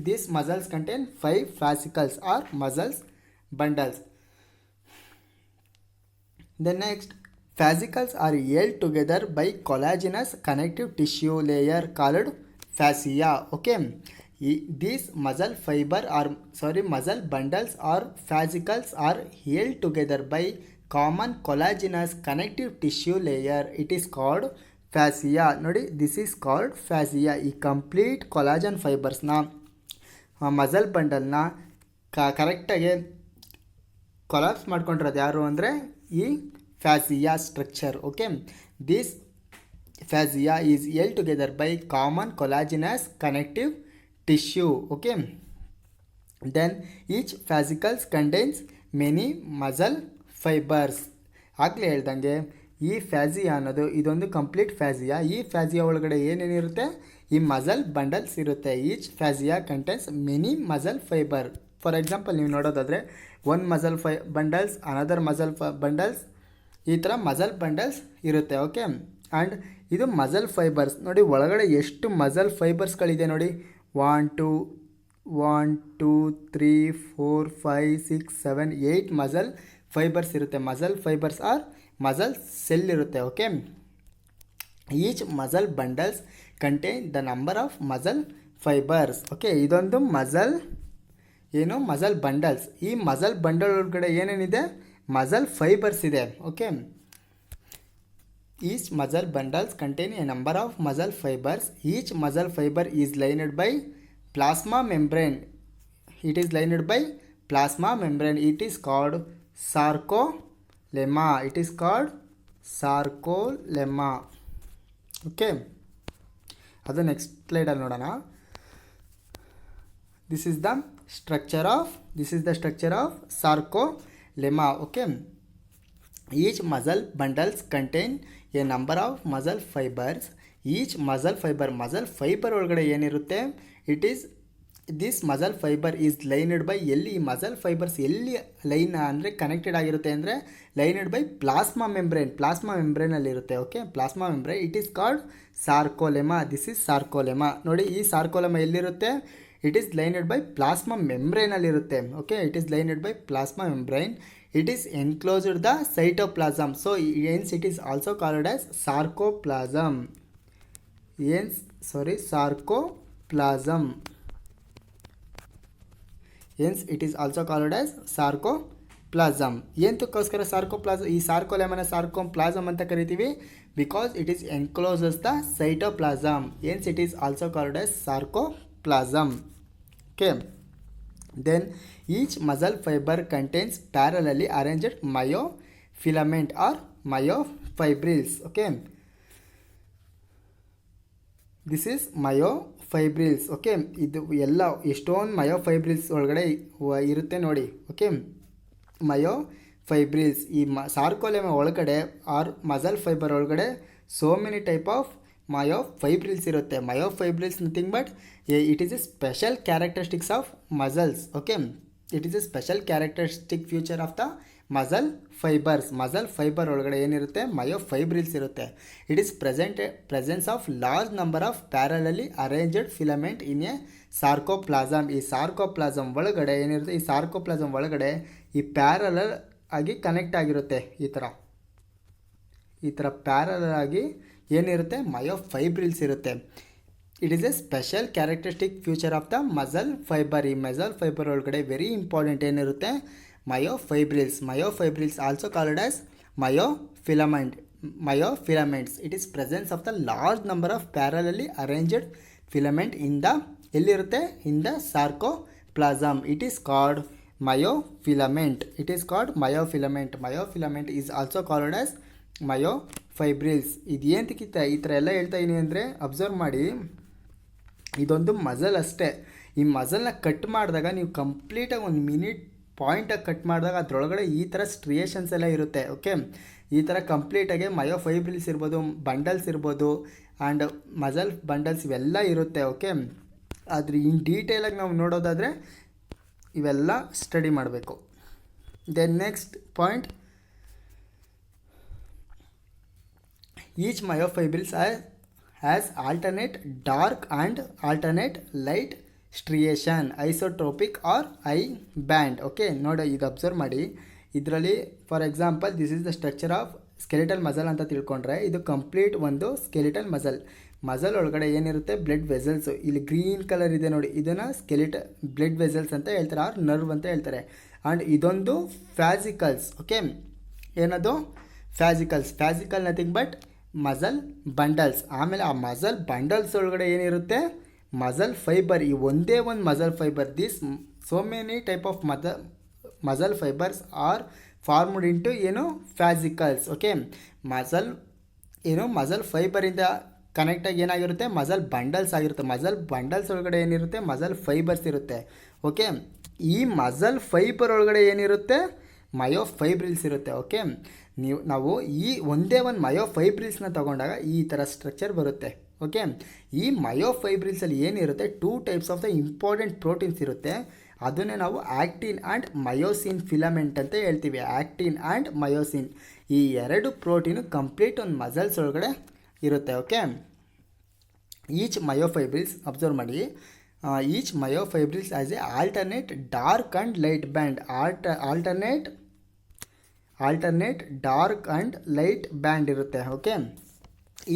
These muscles contain 5 fascicles or muscles bundles. The next, fascicles are held together by collagenous connective tissue layer called fascia. Okay, these muscle bundles or fascicles are held together by common collagenous connective tissue layer. It is called fascia. ನೋಡಿ, this is called fascia. ಈ complete collagen ಫೈಬರ್ಸ್ನ muscle ಬಂಡಲ್ನ ಕರೆಕ್ಟಾಗಿ collapse ಮಾಡ್ಕೊಂಡಿರೋದು ಯಾರು ಅಂದರೆ ಈ fascia structure. Okay, this fascia is held together by common collagenous connective tissue. Okay, then each fascicles contains many muscle fibres. ಆಗಲೇ ಹೇಳ್ದಂಗೆ ಈ ಫ್ಯಾಸಿಯಾ ಅನ್ನೋದು ಇದೊಂದು ಕಂಪ್ಲೀಟ್ ಫ್ಯಾಸಿಯಾ. ಈ ಫ್ಯಾಸಿಯಾ ಒಳಗಡೆ ಏನೇನಿರುತ್ತೆ, ಈ ಮಸಲ್ ಬಂಡಲ್ಸ್ ಇರುತ್ತೆ. Each fascia contains many muscle fibre. For example ನೀವು ನೋಡೋದಾದರೆ one muscle bundles, another muscle bundles, ಈ ಥರ ಮಸಲ್ ಬಂಡಲ್ಸ್ ಇರುತ್ತೆ. ಓಕೆ, ಆ್ಯಂಡ್ ಇದು ಮಸಲ್ ಫೈಬರ್ಸ್. ನೋಡಿ ಒಳಗಡೆ ಎಷ್ಟು ಮಸಲ್ ಫೈಬರ್ಸ್ಗಳಿದೆ ನೋಡಿ, 1 2 3 4 5 6 7 8 ಮಸಲ್ ಫೈಬರ್ಸ್ ಇರುತ್ತೆ. Muscle fibres or muscle cell ಇರುತ್ತೆ. Okay, each muscle bundles contain the number of muscle fibres. Okay, ಇದೊಂದು ಮಸಲ್ ಬಂಡಲ್ಸ್. ಈ ಮಸಲ್ ಬಂಡಲ್ ಒಳಗಡೆ ಏನೇನಿದೆ, ಮಸಲ್ ಫೈಬರ್ಸ್ ಇದೆ. Okay, each muscle bundles contain a number of muscle fibres. Each muscle fibre is lined by plasma membrane. It is lined by plasma membrane. It is called sarcolemma. It is called sarcolemma. Okay, ಅದು next ಸ್ಲೈಡಲ್ಲಿ ನೋಡೋಣ. This is the structure of sarcolemma. Okay, each muscle bundles contain a number of muscle fibres. Each muscle fibre ಒಳಗಡೆ ಏನಿರುತ್ತೆ, it is this muscle fibre is lined by, ಎಲ್ಲಿ ಈ muscle fibres ಎಲ್ಲಿ line ಅಂದರೆ connected ಆಗಿರುತ್ತೆ ಅಂದರೆ lined by plasma ಮೆಂಬ್ರೇನಲ್ಲಿ ಇರುತ್ತೆ. Okay, plasma membrane. It is called sarcolemma. This is sarcolemma. ನೋಡಿ, ಈ ಸಾರ್ಕೋಲೆಮಾ ಎಲ್ಲಿರುತ್ತೆ, it is lined by plasma ಮೆಂಬ್ರೇನಲ್ಲಿರುತ್ತೆ. Okay, it is lined by plasma membrane. It is enclosed the cytoplasm. So hence it is also called as sarcoplasm. Sarcoplasm. Hence it is also called as sarcoplasm. ಏನಕ್ಕೋಸ್ಕರ sarcoplasm, ಈ ಸಾರ್ಕೋಲೆಮನ sarcoplasm ಅಂತ ಕರಿತೀವಿ, because it is encloses the cytoplasm. Hence it is also called as sarcoplasm. Okay, then each muscle fiber contains parallelly arranged myofilament or myofibrils. Okay, this is myofibrils. Okay, ಇದು ಎಲ್ಲ ಎಷ್ಟೊಂದು ಮಯೋಫೈಬ್ರಿಲ್ಸ್ ಒಳಗಡೆ ಇರುತ್ತೆ ನೋಡಿ. ಓಕೆ, ಮಯೋಫೈಬ್ರಿಲ್ಸ್ ಈ sarcolemma ಒಳಗಡೆ are muscle fibre ಒಳಗಡೆ so many type of myofibrils ಇರುತ್ತೆ. Myofibrils nothing but it is a special characteristics of muscles. Okay, it is a special characteristic future of the muscle fibre ಒಳಗಡೆ ಏನಿರುತ್ತೆ, myofibrils ಇರುತ್ತೆ. It is presence of large number of parallelly arranged filament in a sarcoplasm. ಈ sarcoplasm ಒಳಗಡೆ ಏನಿರುತ್ತೆ, ಈ sarcoplasm ಒಳಗಡೆ ಈ parallel ಆಗಿ ಕನೆಕ್ಟ್ ಆಗಿರುತ್ತೆ. ಈ ಥರ ಪ್ಯಾರಲಲ್ ಆಗಿ ಏನಿರುತ್ತೆ, ಮಯೋಫೈಬ್ರಿಲ್ಸ್ ಇರುತ್ತೆ. It is a special characteristic future of the muscle fibre. ಈ ಮಸಲ್ ಫೈಬರ್ ಒಳಗಡೆ ವೆರಿ ಇಂಪಾರ್ಟೆಂಟ್ ಏನಿರುತ್ತೆ, myofibrils also called as myofilaments. It is presence of the large number of parallelly arranged filament in the ಎಲ್ಲಿರುತ್ತೆ, in the sarcoplasm. It is called myofilament. Myofilament is also called as myofibrils. ಇದು ಏನಕ್ಕಿಂತ ಈ ಥರ ಎಲ್ಲ ಹೇಳ್ತಾ ಇದೀನಿ ಅಂದರೆ observe ಮಾಡಿ, ಇದೊಂದು ಮಸಲ್ ಅಷ್ಟೇ. ಈ ಮಸಲ್ನ ಕಟ್ ಮಾಡಿದಾಗ ನೀವು ಕಂಪ್ಲೀಟಾಗಿ ಒಂದು ಮಿನಿಟ್ ಪಾಯಿಂಟಾಗಿ ಕಟ್ ಮಾಡಿದಾಗ ಅದರೊಳಗಡೆ ಈ ಥರ ಸ್ಟ್ರಿಯೇಷನ್ಸ್ ಎಲ್ಲ ಇರುತ್ತೆ. ಓಕೆ, ಈ ಥರ ಕಂಪ್ಲೀಟಾಗಿ ಮಯೋಫೈಬ್ರಿಲ್ಸ್ ಇರ್ಬೋದು, ಬಂಡಲ್ಸ್ ಇರ್ಬೋದು ಆ್ಯಂಡ್ ಮಸಲ್ ಬಂಡಲ್ಸ್ ಇವೆಲ್ಲ ಇರುತ್ತೆ. ಓಕೆ, ಆದರೆ ಇನ್ ಡೀಟೇಲಾಗಿ ನಾವು ನೋಡೋದಾದರೆ ಇವೆಲ್ಲ ಸ್ಟಡಿ ಮಾಡಬೇಕು. Then next point, each myofibrils has alternate dark and alternate light striation isotropic or I band. Okay, ನೋಡಿ ಇದು ಅಬ್ಸರ್ವ್ ಮಾಡಿ. ಇದರಲ್ಲಿ for example this is the structure of skeletal muscle ಅಂತ ತಿಳ್ಕೊಂಡ್ರೆ ಇದು ಕಂಪ್ಲೀಟ್ ಒಂದು ಸ್ಕೆಲಿಟಲ್ ಮಸಲ್ ಒಳಗಡೆ ಏನಿರುತ್ತೆ ಬ್ಲಡ್ ವೆಸಲ್ಸು. ಇಲ್ಲಿ ಗ್ರೀನ್ ಕಲರ್ ಇದೆ ನೋಡಿ, ಇದನ್ನು ಬ್ಲಡ್ ವೆಸಲ್ಸ್ ಅಂತ ಹೇಳ್ತಾರೆ, ಆರ್ ನರ್ವ್ ಅಂತ ಹೇಳ್ತಾರೆ. ಆ್ಯಂಡ್ ಇದೊಂದು ಫ್ಯಾಸಿಕಲ್ಸ್. ಓಕೆ, ಏನದು ಫ್ಯಾಸಿಕಲ್ ನಥಿಂಗ್ ಬಟ್ ಮಸಲ್ ಬಂಡಲ್ಸ್. ಆಮೇಲೆ ಆ ಮಸಲ್ ಬಂಡಲ್ಸ್ ಒಳಗಡೆ ಏನಿರುತ್ತೆ ಮಸಲ್ ಫೈಬರ್. ಈ ಒಂದೇ ಒಂದು muscle fibre, this so many type of muscle fibres R formed into ಏನು ಫ್ಯಾಸಿಕಲ್ಸ್. ಓಕೆ, ಮಸಲ್ ಫೈಬರಿಂದ ಕನೆಕ್ಟಾಗಿ ಏನಾಗಿರುತ್ತೆ ಮಸಲ್ ಬಂಡಲ್ಸ್ ಆಗಿರುತ್ತೆ. ಮಸಲ್ ಬಂಡಲ್ಸ್ ಒಳಗಡೆ ಏನಿರುತ್ತೆ ಮಸಲ್ ಫೈಬರ್ಸ್ ಇರುತ್ತೆ. ಓಕೆ, ಈ ಮಸಲ್ ಫೈಬರ್ ಒಳಗಡೆ ಏನಿರುತ್ತೆ ಮಯೋಫೈಬ್ರಿಲ್ಸ್ ಇರುತ್ತೆ. ಓಕೆ, ನಾವು ಈ ಒಂದೇ ಒಂದು ಮಯೋಫೈಬ್ರಿಲ್ಸ್ನ ತಗೊಂಡಾಗ ಈ ಥರ ಸ್ಟ್ರಕ್ಚರ್ ಬರುತ್ತೆ. ಓಕೆ, ಈ ಮಯೋಫೈಬ್ರಿಲ್ಸಲ್ಲಿ ಏನಿರುತ್ತೆ 2 types of the important proteins ಇರುತ್ತೆ. ಅದನ್ನೇ ನಾವು ಆ್ಯಕ್ಟಿನ್ ಆ್ಯಂಡ್ ಮಯೋಸಿನ್ ಫಿಲಮೆಂಟ್ ಅಂತ ಹೇಳ್ತೀವಿ. ಆ್ಯಕ್ಟಿನ್ ಆ್ಯಂಡ್ ಮಯೋಸಿನ್ ಈ 2 ಪ್ರೋಟೀನು ಕಂಪ್ಲೀಟ್ ಒಂದು ಮಸಲ್ಸ್ ಒಳಗಡೆ ಇರುತ್ತೆ. ಓಕೆ, ಈಚ್ ಮಯೋಫೈಬ್ರಿಲ್ಸ್ ಅಬ್ಸರ್ವ್ ಮಾಡಿ, each myofibrils has a alternate dark and light band. Alternate dark and light band ಇರುತ್ತೆ. Okay,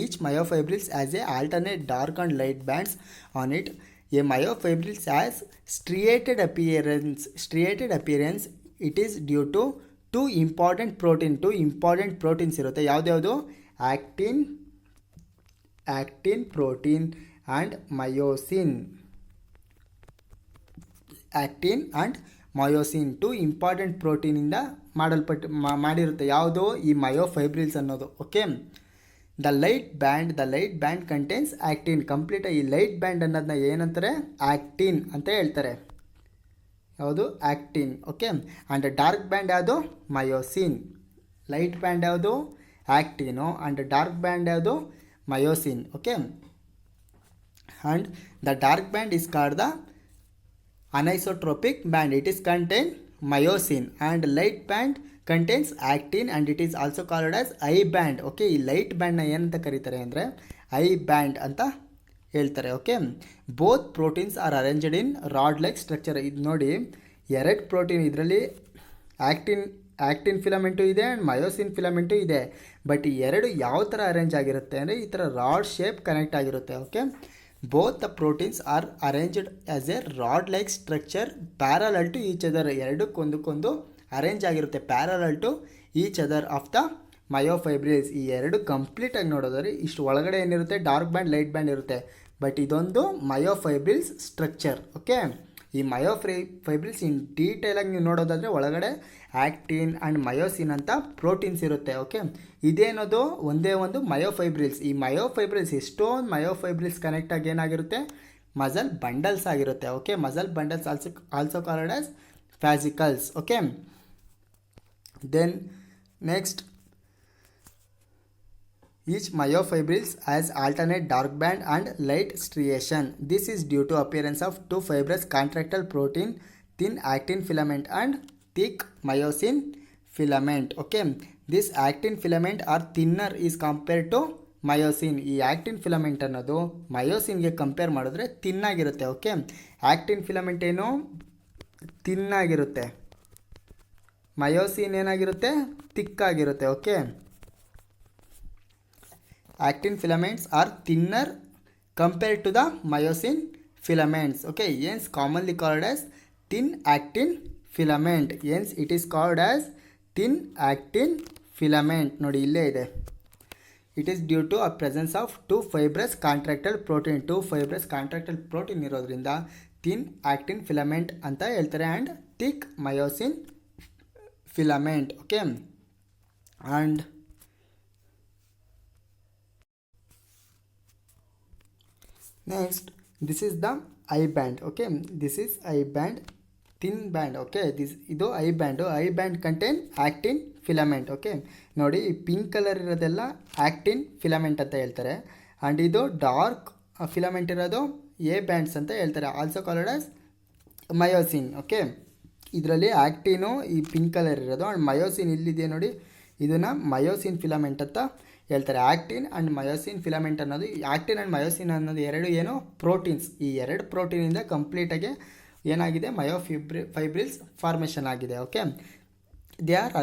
each myofibrils has a alternate dark and light bands on it. A myofibrils has striated appearance it is due to two important proteins ಇರುತ್ತೆ. ಯಾವ್ದು actin protein and myosin. Actin and myosin 2 important ಪ್ರೋಟೀನಿಂದ ಮಾಡಿರುತ್ತೆ. ಯಾವುದು ಈ ಮಯೋಫೈಬ್ರಿಲ್ಸ್ ಅನ್ನೋದು. Okay, the light band contains actin. ಕಂಪ್ಲೀಟಾಗಿ ಈ ಲೈಟ್ ಬ್ಯಾಂಡ್ ಅನ್ನೋದನ್ನ ಏನಂತಾರೆ ಆ್ಯಕ್ಟಿನ್ ಅಂತ ಹೇಳ್ತಾರೆ. ಯಾವುದು ಆ್ಯಕ್ಟಿನ್. ಓಕೆ, ಆ್ಯಂಡ್ ಡಾರ್ಕ್ ಬ್ಯಾಂಡ್ ಯಾವುದು ಮಯೋಸಿನ್. ಲೈಟ್ ಬ್ಯಾಂಡ್ ಯಾವುದು ಆ್ಯಕ್ಟಿನು ಆ್ಯಂಡ್ ಡಾರ್ಕ್ ಬ್ಯಾಂಡ್ ಯಾವುದು myosin. Okay, and the dark band is called the ಅನೈಸೋಟ್ರೋಪಿಕ್ band. It is contain myosin and light band contains actin and it is also called as I band. Okay, ಈ light ಬ್ಯಾಂಡ್ನ ಏನಂತ ಕರೀತಾರೆ ಅಂದರೆ I band ಅಂತ ಹೇಳ್ತಾರೆ. Okay, both proteins are arranged in rod like structure. ಇದು ನೋಡಿ 2 protein, ಇದರಲ್ಲಿ ಆ್ಯಕ್ಟಿನ್ ಫಿಲಮೆಂಟು ಇದೆ ಆ್ಯಂಡ್ ಮಯೋಸಿನ್ ಫಿಲಮೆಂಟು ಇದೆ. ಬಟ್ ಈ 2 ಯಾವ ಥರ ಅರೇಂಜ್ ಆಗಿರುತ್ತೆ ಅಂದರೆ ಈ ಥರ ರಾಡ್ ಶೇಪ್ ಕನೆಕ್ಟ್ ಆಗಿರುತ್ತೆ. Okay, both the proteins are arranged as a rod like structure parallel to each other. ಎರಡಕ್ಕೊಂದಕ್ಕೊಂದು ಅರೇಂಜ್ ಆಗಿರುತ್ತೆ parallel to each other of the myofibrils. ಈ 2 ಕಂಪ್ಲೀಟಾಗಿ ನೋಡೋದಾದ್ರೆ ಇಷ್ಟು ಒಳಗಡೆ ಏನಿರುತ್ತೆ ಡಾರ್ಕ್ ಬ್ಯಾಂಡ್ ಲೈಟ್ ಬ್ಯಾಂಡ್ ಇರುತ್ತೆ. ಬಟ್ ಇದೊಂದು ಮಯೋಫೈಬ್ರಿಲ್ಸ್ ಸ್ಟ್ರಕ್ಚರ್. ಓಕೆ, ಈ ಮಯೋಫೈಬ್ರಿಲ್ಸ್ ಇನ್ ಡೀಟೇಲಾಗಿ ನೀವು ನೋಡೋದಾದರೆ ಒಳಗಡೆ ಆ್ಯಕ್ಟಿನ್ ಆ್ಯಂಡ್ ಮಯೋಸಿನ್ ಅಂತ ಪ್ರೋಟೀನ್ಸ್ ಇರುತ್ತೆ. ಓಕೆ, ಇದೇನದು ಒಂದೇ ಒಂದು ಮಯೋಫೈಬ್ರಿಲ್ಸ್. ಈ ಮಯೋಫೈಬ್ರಿಲ್ಸ್ ಎಷ್ಟೊಂದು ಮಯೋಫೈಬ್ರಿಲ್ಸ್ ಕನೆಕ್ಟಾಗಿ ಏನಾಗಿರುತ್ತೆ ಮಸಲ್ ಬಂಡಲ್ಸ್ ಆಗಿರುತ್ತೆ. Okay, muscle bundles also called as fascicles. Okay, then next, each myofibrils has alternate dark band and light striation. This is due to appearance of 2 fibrous contractile protein, thin actin filament and thick myosin filament. Okay, this actin filament are thinner is compared to myosin. ಈ ಆ್ಯಕ್ಟಿನ್ filament ಅನ್ನೋದು ಮಯೋಸಿನ್ಗೆ compare ಮಾಡಿದ್ರೆ ತಿನ್ನಾಗಿರುತ್ತೆ. Okay, ಆ್ಯಕ್ಟಿನ್ filament ಏನು ತಿನ್ನಾಗಿರುತ್ತೆ, myosin ಏನಾಗಿರುತ್ತೆ ತಿಕ್ಕಾಗಿರುತ್ತೆ. Okay, actin filaments are thinner compared to the myosin filaments. Okay, hence commonly called as thin actin filament. Hence it is called as thin actin filament. ನೋಡಿ ಇಲ್ಲೇ ಇದೆ. It is due to a presence of 2 fibrous contractile protein. 2 fibrous contractile protein ಇರೋದ್ರಿಂದ thin actin filament ಅಂತ ಹೇಳ್ತಾರೆ and thick myosin filament. Okay, and next, this is the I band. Okay, this is I band thin band. Okay, ಇದು I band contain actin filament. Okay, ನೋಡಿ ಈ pink colour ಇರೋದೆಲ್ಲ ಆ್ಯಕ್ಟಿನ್ filament ಅಂತ ಹೇಳ್ತಾರೆ. And ಇದು dark filament ಇರೋದು A bands ಅಂತ ಹೇಳ್ತಾರೆ, also called as myosin. Okay, ಇದರಲ್ಲಿ ಆ್ಯಕ್ಟಿನು ಈ ಪಿಂಕ್ ಕಲರ್ ಇರೋದು ಆ್ಯಂಡ್ ಮಯೋಸಿನ್ ಇಲ್ಲಿದೆ ನೋಡಿ, ಇದನ್ನು ಮಯೋಸಿನ್ ಫಿಲಮೆಂಟ್ ಅಂತ ಹೇಳ್ತಾರೆ. ಆ್ಯಕ್ಟಿನ್ ಆ್ಯಂಡ್ ಮಯೋಸಿನ್ ಫಿಲಮೆಂಟ್ ಅನ್ನೋದು, ಆ್ಯಕ್ಟಿನ್ ಆ್ಯಂಡ್ ಮಯೋಸಿನ್ ಅನ್ನೋದು ಎರಡು ಏನು ಪ್ರೋಟೀನ್ಸ್. ಈ ಎರಡು ಪ್ರೋಟೀನಿಂದ ಕಂಪ್ಲೀಟಾಗಿ ಏನಾಗಿದೆ, ಫೈಬ್ರಿಲ್ಸ್ ಫಾರ್ಮೇಷನ್ ಆಗಿದೆ. Okay, they are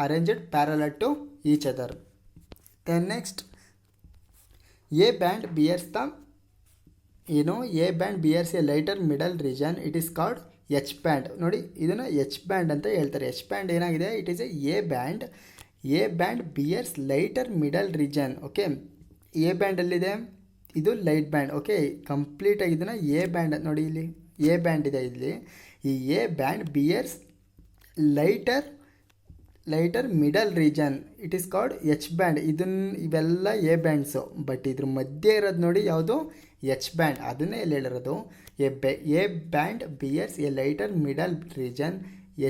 arranged parallel to each other. Then next A band bears the ಏನು, A band bears a lighter middle region, it is called H band. ನೋಡಿ ಇದನ್ನು ಎಚ್ ಬ್ಯಾಂಡ್ ಅಂತ ಹೇಳ್ತಾರೆ. ಎಚ್ ಬ್ಯಾಂಡ್ ಏನಾಗಿದೆ, it is A band bears lighter middle region. Okay, A ಬ್ಯಾಂಡಲ್ಲಿದೆ, ಇದು light band. Okay, ಕಂಪ್ಲೀಟಾಗಿ ಇದನ್ನು ಎ ಬ್ಯಾಂಡ್ ನೋಡಿ, ಇಲ್ಲಿ ಎ ಬ್ಯಾಂಡ್ ಇದೆ. ಇಲ್ಲಿ ಈ A band bears lighter middle region, it is called H band. ಇವೆಲ್ಲ ಎ ಬ್ಯಾಂಡ್ಸು, ಬಟ್ ಇದ್ರ ಮಧ್ಯೆ ಇರೋದು ನೋಡಿ ಯಾವುದು, ಎಚ್ ಬ್ಯಾಂಡ್. ಅದನ್ನೇ ಇಲ್ಲಿ ಹೇಳಿರೋದು, A band bears a lighter middle region,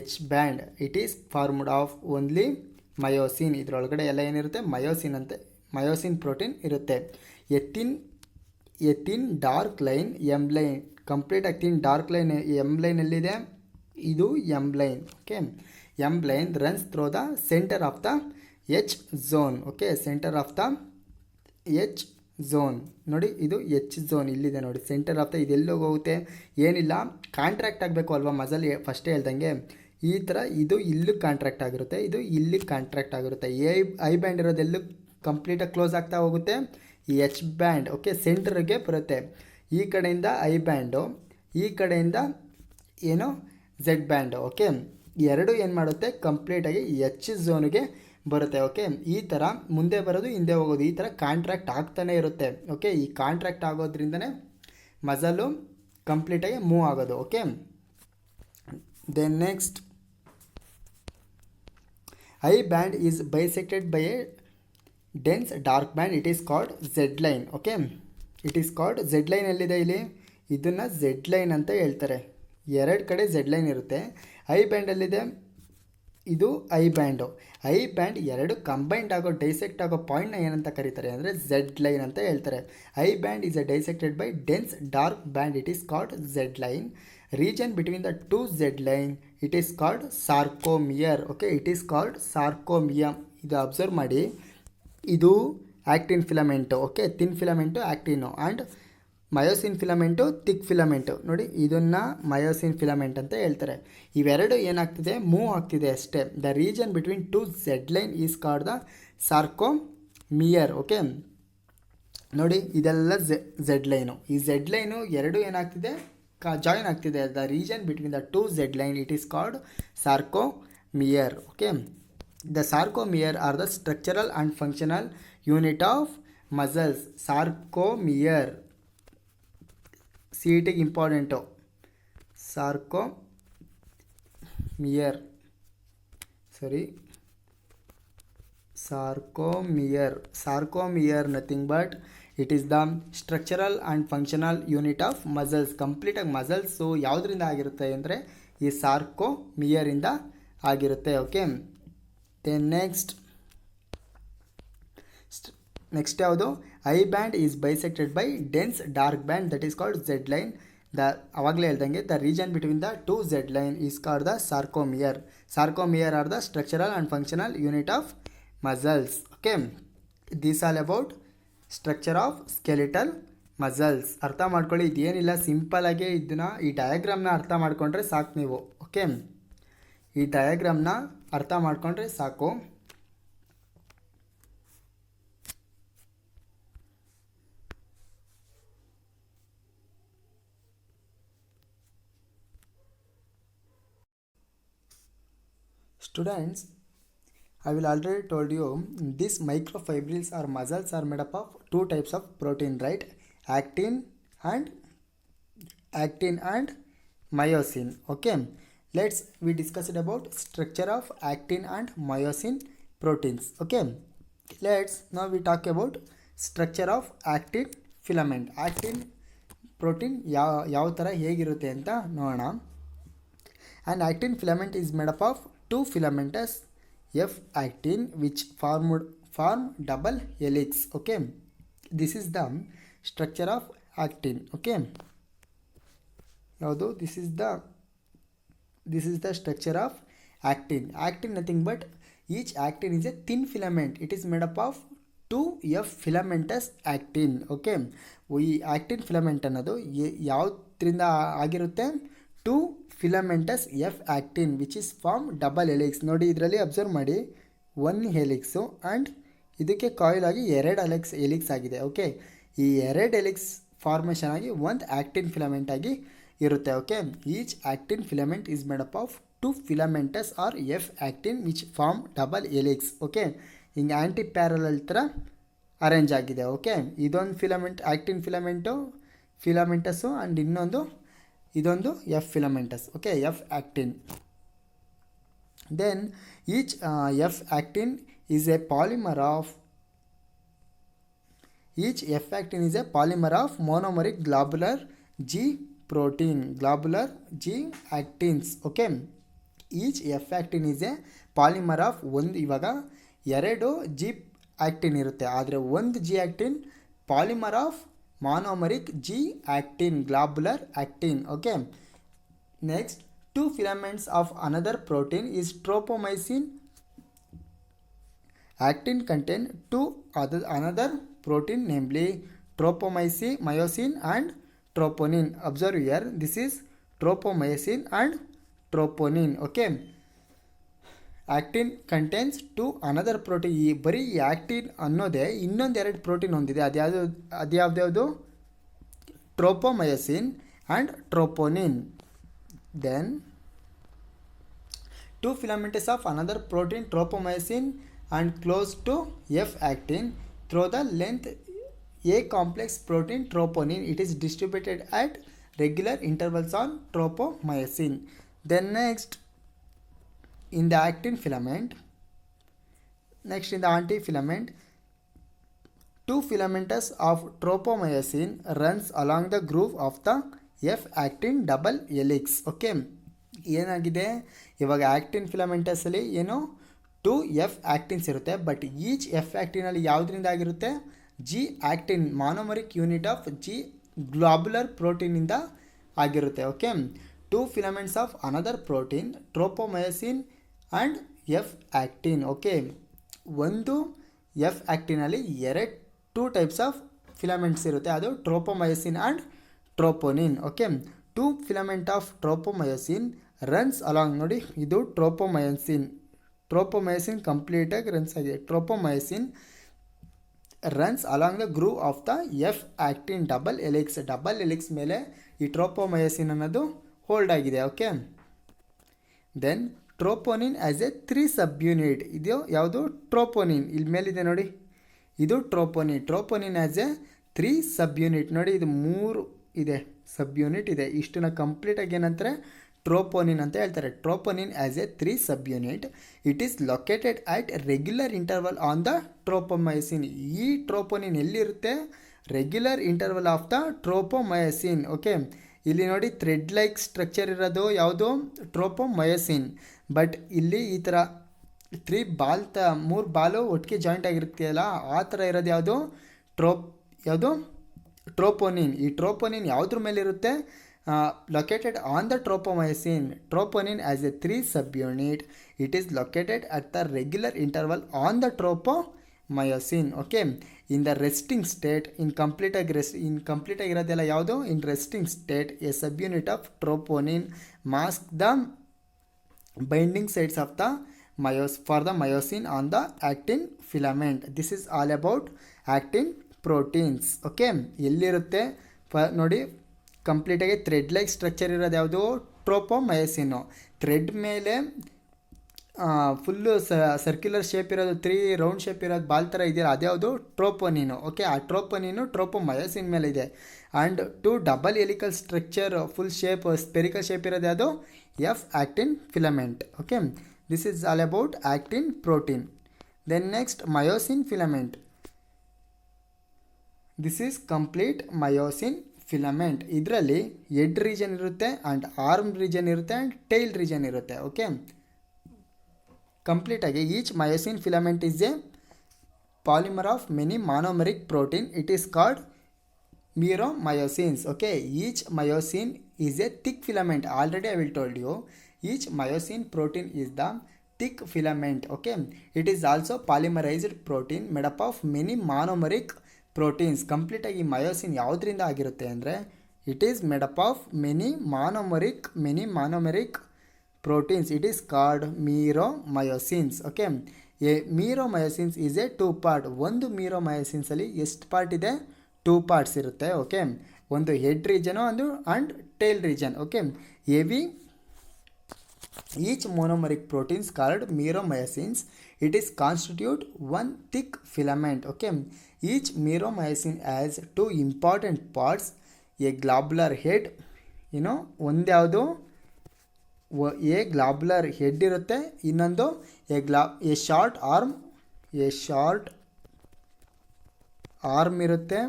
H band. It is formed of only myosin. ಇದರೊಳಗಡೆ ಎಲ್ಲ ಏನಿರುತ್ತೆ, ಮಯೋಸಿನ್ ಪ್ರೋಟೀನ್ ಇರುತ್ತೆ. A thin dark line M line, ಕಂಪ್ಲೀಟಾಗಿ ಥಿನ್ ಡಾರ್ಕ್ ಲೈನ್ ಎಮ್ ಲೈನಲ್ಲಿದೆ, ಇದು M line. Okay, M line runs through the centre of the H zone. Okay, centre of the H zone ನೋಡಿ, ಇದು H zone ಇಲ್ಲಿದೆ ನೋಡಿ, centre of the. ಇದೆಲ್ಲೋಗಿ ಹೋಗುತ್ತೆ, ಏನಿಲ್ಲ contract ಆಗಬೇಕು ಅಲ್ವಾ ಮಸಲ್, ಫಸ್ಟೇ ಹೇಳ್ದಂಗೆ ಈ ಥರ. ಇದು ಇಲ್ಲಿಗೆ ಕಾಂಟ್ರಾಕ್ಟ್ ಆಗಿರುತ್ತೆ, ಇದು ಇಲ್ಲಿಗೆ ಕಾಂಟ್ರಾಕ್ಟ್ ಆಗಿರುತ್ತೆ. ಐ ಬ್ಯಾಂಡ್ ಇರೋದೆಲ್ಲೂ ಕಂಪ್ಲೀಟಾಗಿ ಕ್ಲೋಸ್ ಆಗ್ತಾ ಹೋಗುತ್ತೆ, ಈ ಎಚ್ ಬ್ಯಾಂಡ್. ಓಕೆ, ಸೆಂಟ್ರಿಗೆ ಬರುತ್ತೆ. ಈ ಕಡೆಯಿಂದ ಐ ಬ್ಯಾಂಡು, ಈ ಕಡೆಯಿಂದ ಏನು ಝೆಡ್ ಬ್ಯಾಂಡು. ಓಕೆ, ಎರಡು ಏನು ಮಾಡುತ್ತೆ, ಕಂಪ್ಲೀಟಾಗಿ ಎಚ್ ಝೋನ್ಗೆ ಬರುತ್ತೆ. ಓಕೆ, ಈ ಥರ ಮುಂದೆ ಬರೋದು ಹಿಂದೆ ಹೋಗೋದು, ಈ ಥರ ಕಾಂಟ್ರಾಕ್ಟ್ ಆಗ್ತಾನೆ ಇರುತ್ತೆ. ಓಕೆ, ಈ ಕಾಂಟ್ರಾಕ್ಟ್ ಆಗೋದ್ರಿಂದನೇ ಮಸಲು ಕಂಪ್ಲೀಟಾಗಿ ಮೂವ್ ಆಗೋದು. Okay, then next I band is bisected by a dense dark band, it is called Z line. Okay, it is called Z line. ಎಲ್ಲಿದೆ ಇಲ್ಲಿ, ಇದನ್ನು ಝೆಡ್ ಲೈನ್ ಅಂತ ಹೇಳ್ತಾರೆ. ಎರಡು ಕಡೆ ಝೆಡ್ ಲೈನ್ ಇರುತ್ತೆ. ಐ ಬ್ಯಾಂಡಲ್ಲಿದೆ, ಇದು ಐ ಬ್ಯಾಂಡು. ಐ ಬ್ಯಾಂಡ್ ಎರಡು ಕಂಬೈಂಡ್ ಆಗೋ ಡೈಸೆಕ್ಟ್ ಆಗೋ ಪಾಯಿಂಟ್ನ ಏನಂತ ಕರೀತಾರೆ ಅಂದರೆ ಝೆಡ್ ಲೈನ್ ಅಂತ ಹೇಳ್ತಾರೆ. I band is a dissected by dense dark band, it is called Z line. Region between the two Z line, it is called sarcomere. Okay, it is called sarcomere. ಇದು observe ಮಾಡಿ, ಇದು actin filament. Okay, thin filament actin, and myosin filament thick filament. ನೋಡಿ ಇದನ್ನು myosin filament ಅಂತ ಹೇಳ್ತಾರೆ. ಇವೆರಡು ಏನಾಗ್ತಿದೆ, move ಆಗ್ತಿದೆ ಅಷ್ಟೇ. The region between two Z line is called the sarcomere. Okay, ನೋಡಿ ಇದೆಲ್ಲ ಝೆಡ್ ಲೈನು. ಈ ಝೆಡ್ ಲೈನು ಎರಡು ಏನಾಗ್ತಿದೆ, ಜಾಯಿನ್ ಆಗ್ತಿದೆ. The region between the two Z line, it is called sarcomere. Okay, the sarcomere are the structural and functional unit of muscles. Sarcomere, ಸಿಟಿಗೆ important, sarcomere nothing but it is the structural and functional unit of muscles. ಕಂಪ್ಲೀಟಾಗಿ muscles ಯಾವುದರಿಂದ ಆಗಿರುತ್ತೆ ಅಂದರೆ ಈ ಸಾರ್ಕೋಮಿಯರಿಂದ ಆಗಿರುತ್ತೆ. Okay, then next ಯಾವುದು, I band is bisected by dense dark band, that is called Z line. ಅವಾಗಲೇ ಹೇಳ್ದಂಗೆ the region between the two Z line is called the sarcomere. Sarcomere are the structural and functional unit of muscles. Okay, this all about structure of skeletal muscles. ಅರ್ಥ ಮಾಡ್ಕೊಳ್ಳಿ, ಇದೇನಿಲ್ಲ, ಸಿಂಪಲಾಗಿ ಇದನ್ನು ಈ ಡಯಾಗ್ರಾಮ್ನ ಅರ್ಥ ಮಾಡಿಕೊಂಡ್ರೆ ಸಾಕು ನೀವು. ಓಕೆ, ಈ ಡಯಾಗ್ರಾಮ್ನ ಅರ್ಥ ಮಾಡಿಕೊಂಡ್ರೆ ಸಾಕು. Students, I will already told you these microfibrils or muscles are made up of two types of protein, right? Actin and myosin. Okay, we discussed about structure of actin and myosin proteins. Okay, now we talk about structure of actin filament. Actin protein ಯಾವ ಥರ ಹೇಗಿರುತ್ತೆ ಅಂತ ನೋಡೋಣ. An actin filament is made up of two filamentous F actin which form double helix. Okay, this is the structure of actin. Okay, ಯಾವುದು this is the structure of actin. Actin nothing but each actin is a thin filament. It is made up of two F filamentous actin. Okay, ಈ actin filament ಅನ್ನೋದು ಯಾವುದರಿಂದ ಆಗಿರುತ್ತೆ? Two filamentous F actin which is form double helix. ನೋಡಿ ಇದರಲ್ಲಿ observe ಮಾಡಿ, one helix and ಇದಕ್ಕೆ coil ಆಗಿ ಎರಡು ಹೆಲಿಕ್ಸ್ ಆಗಿದೆ. ಓಕೆ, ಈ ಎರಡು ಹೆಲಿಕ್ಸ್ ಫಾರ್ಮೇಷನ್ ಆಗಿ ಒಂದು ಆಕ್ಟಿನ್ ಫಿಲಮೆಂಟ್ ಆಗಿ ಇರುತ್ತೆ. Okay, each actin filament is made up of two filamentous or F actin which form double helix. Okay, ಹಿಂಗೆ ಆ್ಯಂಟಿ ಪ್ಯಾರಲಲ್ ಥರ ಅರೇಂಜ್ ಆಗಿದೆ. ಓಕೆ, ಇದೊಂದು ಫಿಲಮೆಂಟ್ ಆಕ್ಟಿನ್ ಫಿಲಮೆಂಟಸ್ಸು ಆ್ಯಂಡ್ ಇದೊಂದು F filamentous. Okay, F actin. Then each F actin is a polymer of monomeric globular G protein, globular G actins. Okay, each F actin is a polymer of ಇವಾಗ ಎರಡು G actin ಇರುತ್ತೆ, ಆದರೆ ಒಂದು G actin polymer of monomeric G actin, globular actin. Okay, next two filaments of another protein is tropomyosin. Actin contain two another protein, namely tropomyosin and troponin. Observe here, this is tropomyosin and troponin. Okay, actin contains two another protein. ಈ ಬರೀ actin ಅನ್ನೋದೇ ಇನ್ನೊಂದೆರಡು ಪ್ರೋಟೀನ್ ಹೊಂದಿದೆ. ಅದ್ಯಾವ್ದು? Tropomyosin and troponin. Then two filaments of another protein, tropomyosin and close to F actin through the length A complex protein troponin. It is distributed at regular intervals on tropomyosin. Then next in the actin filament, next in the antifilament, two filaments of tropomyosin runs along the groove of the F actin double helix. Okay, ಏನಾಗಿದೆ ಇವಾಗ ಆ್ಯಕ್ಟಿನ್ ಫಿಲಮೆಂಟಸಲ್ಲಿ ಏನು to F ಆ್ಯಕ್ಟಿನ್ಸ್ ಇರುತ್ತೆ, but each F ಆ್ಯಕ್ಟಿನಲ್ಲಿ ಯಾವುದರಿಂದ ಆಗಿರುತ್ತೆ? G actin, monomeric unit of G globular ಪ್ರೋಟೀನಿಂದ ಆಗಿರುತ್ತೆ. Okay, two filaments of another protein, tropomyosin and F actin. Okay, ಒಂದು ಎಫ್ ಆ್ಯಕ್ಟಿನಲ್ಲಿ ಟೂ ಟೈಪ್ಸ್ ಆಫ್ ಫಿಲಮೆಂಟ್ಸ್ ಇರುತ್ತೆ, ಅದು tropomyosin and troponin. Okay, two filament of tropomyosin runs along. ನೋಡಿ, ಇದು tropomyosin ಕಂಪ್ಲೀಟಾಗಿ runs ಆಗಿದೆ. Tropomyosin runs along the groove of the F actin double helix ಮೇಲೆ ಈ ಟ್ರೋಪೊಮಯೋಸಿನ್ ಅನ್ನೋದು ಹೋಲ್ಡ್ ಆಗಿದೆ. Okay, then troponin has a 3 sub unit. ಇದು ಯಾವುದು? ಟ್ರೋಪೋನಿನ್. ಇಲ್ಲಿ ಮೇಲಿದೆ ನೋಡಿ, ಇದು troponin has a 3 sub unit. ನೋಡಿ, ಇದು 3 ಇದೆ ಸಬ್ ಯೂನಿಟ್ ಇದೆ. ಇಷ್ಟನ್ನ ಕಂಪ್ಲೀಟಾಗಿ ಏನಂತಾರೆ? ಟ್ರೋಪೋನಿನ್ ಅಂತ ಹೇಳ್ತಾರೆ. Troponin has a 3 subunit. It is located at regular interval on the tropomyosin. ಈ ಟ್ರೋಪೋನಿನ್ ಎಲ್ಲಿರುತ್ತೆ? Regular interval of the tropomyosin. Okay, ಇಲ್ಲಿ ನೋಡಿ ಥ್ರೆಡ್ ಲೈಕ್ ಸ್ಟ್ರಕ್ಚರ್ ಇರೋದು ಯಾವುದು? ಟ್ರೋಪೊಮಯೋಸಿನ್. ಬಟ್ ಇಲ್ಲಿ ಈ ಥರ 3 ಬಾಲು ಒಟ್ಟಿಗೆ ಜಾಯಿಂಟ್ ಆಗಿರುತ್ತೆಯಲ್ಲ, ಆ ಥರ ಇರೋದು ಯಾವುದು? ಟ್ರೋಪೋನಿನ್. ಈ ಟ್ರೋಪೋನಿನ್ ಯಾವುದ್ರ ಮೇಲೆ ಇರುತ್ತೆ? Located on the tropomyosin. Troponin has a 3 subunit. It is located at the regular interval on the tropomyosin. Okay, in the resting state, in ಕಂಪ್ಲೀಟಾಗಿರೋದೆಲ್ಲ ಯಾವುದು? In resting state a subunit of troponin mask the binding sides of the for the myosin on the actin filament. This is all about actin proteins. Okay, ಎಲ್ಲಿರುತ್ತೆ ನೋಡಿ, ಕಂಪ್ಲೀಟಾಗಿ thread like structure ಇರೋದು ಯಾವುದು? ಟ್ರೋಪೊಮಯೋಸಿನ್ನು. Thread ಮೇಲೆ full circular shape ಇರೋದು, 3 round shape ಇರೋದು ball ಥರ ಇದೆಯಲ್ಲ, ಅದ್ಯಾವುದು? ಟ್ರೋಪೋನಿನು. ಓಕೆ, ಆ ಟ್ರೋಪೋನಿನು ಟ್ರೋಪೊಮಯೋಸಿನ್ ಮೇಲೆ ಇದೆ. And 2 double helical structure full shape spherical shape ಇರೋದು ಯಾವುದು? F actin filament. Okay, this is all about actin protein. Then next myosin filament. This is complete myosin filament. ಇದರಲ್ಲಿ ಹೆಡ್ ರೀಜನ್ ಇರುತ್ತೆ and arm region ಇರುತ್ತೆ and tail region ಇರುತ್ತೆ. Okay, ಕಂಪ್ಲೀಟಾಗಿ each myosin filament is a polymer of many monomeric protein. It is called meromyosins. Okay, each myosin is a thick filament. Already I will told you, each myosin protein is the thick filament. Okay, it is also polymerized protein made up of many monomeric proteins. Complete ಆಗಿ myosin ಯಾವುದರಿಂದ ಆಗಿರುತ್ತೆ ಅಂದರೆ it is made up of many monomeric proteins. It is called meromyosins. Okay, a meromyosins is a 2 part. ಒಂದು meromyosins ಅಲ್ಲಿ ಎಷ್ಟು part ಇದೆ? 2 parts ಇರುತ್ತೆ. Okay, ಒಂದು ಹೆಡ್ ರೀಜನು ಒಂದು and tail region. Okay, heavy each monomeric proteins called meromyosins. It is constitute one thick filament. Okay, each meromyosin has 2 important parts, a globular head, ಒಂದು ಯಾವುದು A globular head ಇರುತ್ತೆ, ಇನ್ನೊಂದು a short arm ಇರುತ್ತೆ,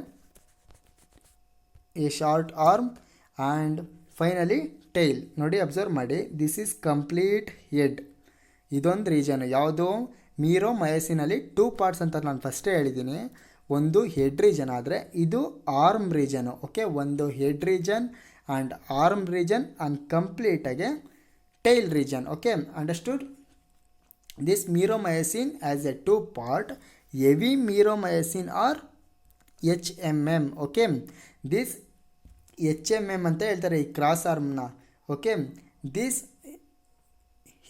a short arm and finally tail. ನೋಡಿ, observe ಮಾಡಿ, this is complete head. ಇದೊಂದು region ಯಾವುದು? ಮೀರೋಮಯೋಸಿನಲ್ಲಿ 2 ಪಾರ್ಟ್ಸ್ ಅಂತ ನಾನು ಫಸ್ಟೇ ಹೇಳಿದ್ದೀನಿ. ಒಂದು ಹೆಡ್ ರೀಜನ್ ಆದರೆ ಇದು ಆರ್ಮ್ ರೀಜನು. ಓಕೆ, ಒಂದು head region and arm region and ಕಂಪ್ಲೀಟಾಗಿ tail region. Okay, understood? This meromyosin has a 2 part, heavy meromyosin or HMM. Okay, this HMM ಅಂತ ಹೇಳ್ತಾರೆ ಈ ಕ್ರಾಸ್ ಆರ್ಮ್ನ. Okay, this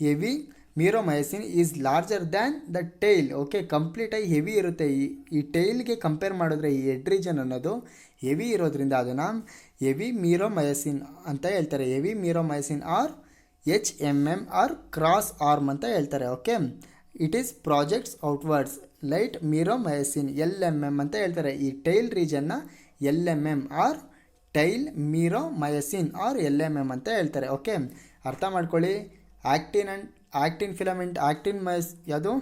heavy meromyosin is larger than the tail. Okay, ಕಂಪ್ಲೀಟಾಗಿ heavy ಇರುತ್ತೆ. ಈ ಟೈಲ್ಗೆ compare ಮಾಡಿದ್ರೆ ಈ ಹೆಡ್ ರೀಜನ್ ಅನ್ನೋದು ಹೆವಿ ಇರೋದ್ರಿಂದ ಅದನ್ನು ಹೆವಿ meromyosin ಅಂತ ಹೇಳ್ತಾರೆ. Heavy meromyosin or HMM or cross arm ಅಂತ ಹೇಳ್ತಾರೆ. Okay, it is projects outwards. Light meromyosin LMM ಅಂತ ಹೇಳ್ತಾರೆ. ಈ ಟೈಲ್ ರೀಜನ್ನ LMM or tail meromyosin or LMM ಅಂತ ಹೇಳ್ತಾರೆ. ಓಕೆ, ಅರ್ಥ ಮಾಡ್ಕೊಳ್ಳಿ. ಆ್ಯಕ್ಟಿನ್ ಫಿಲಮೆಂಟ್, ಯಾವುದು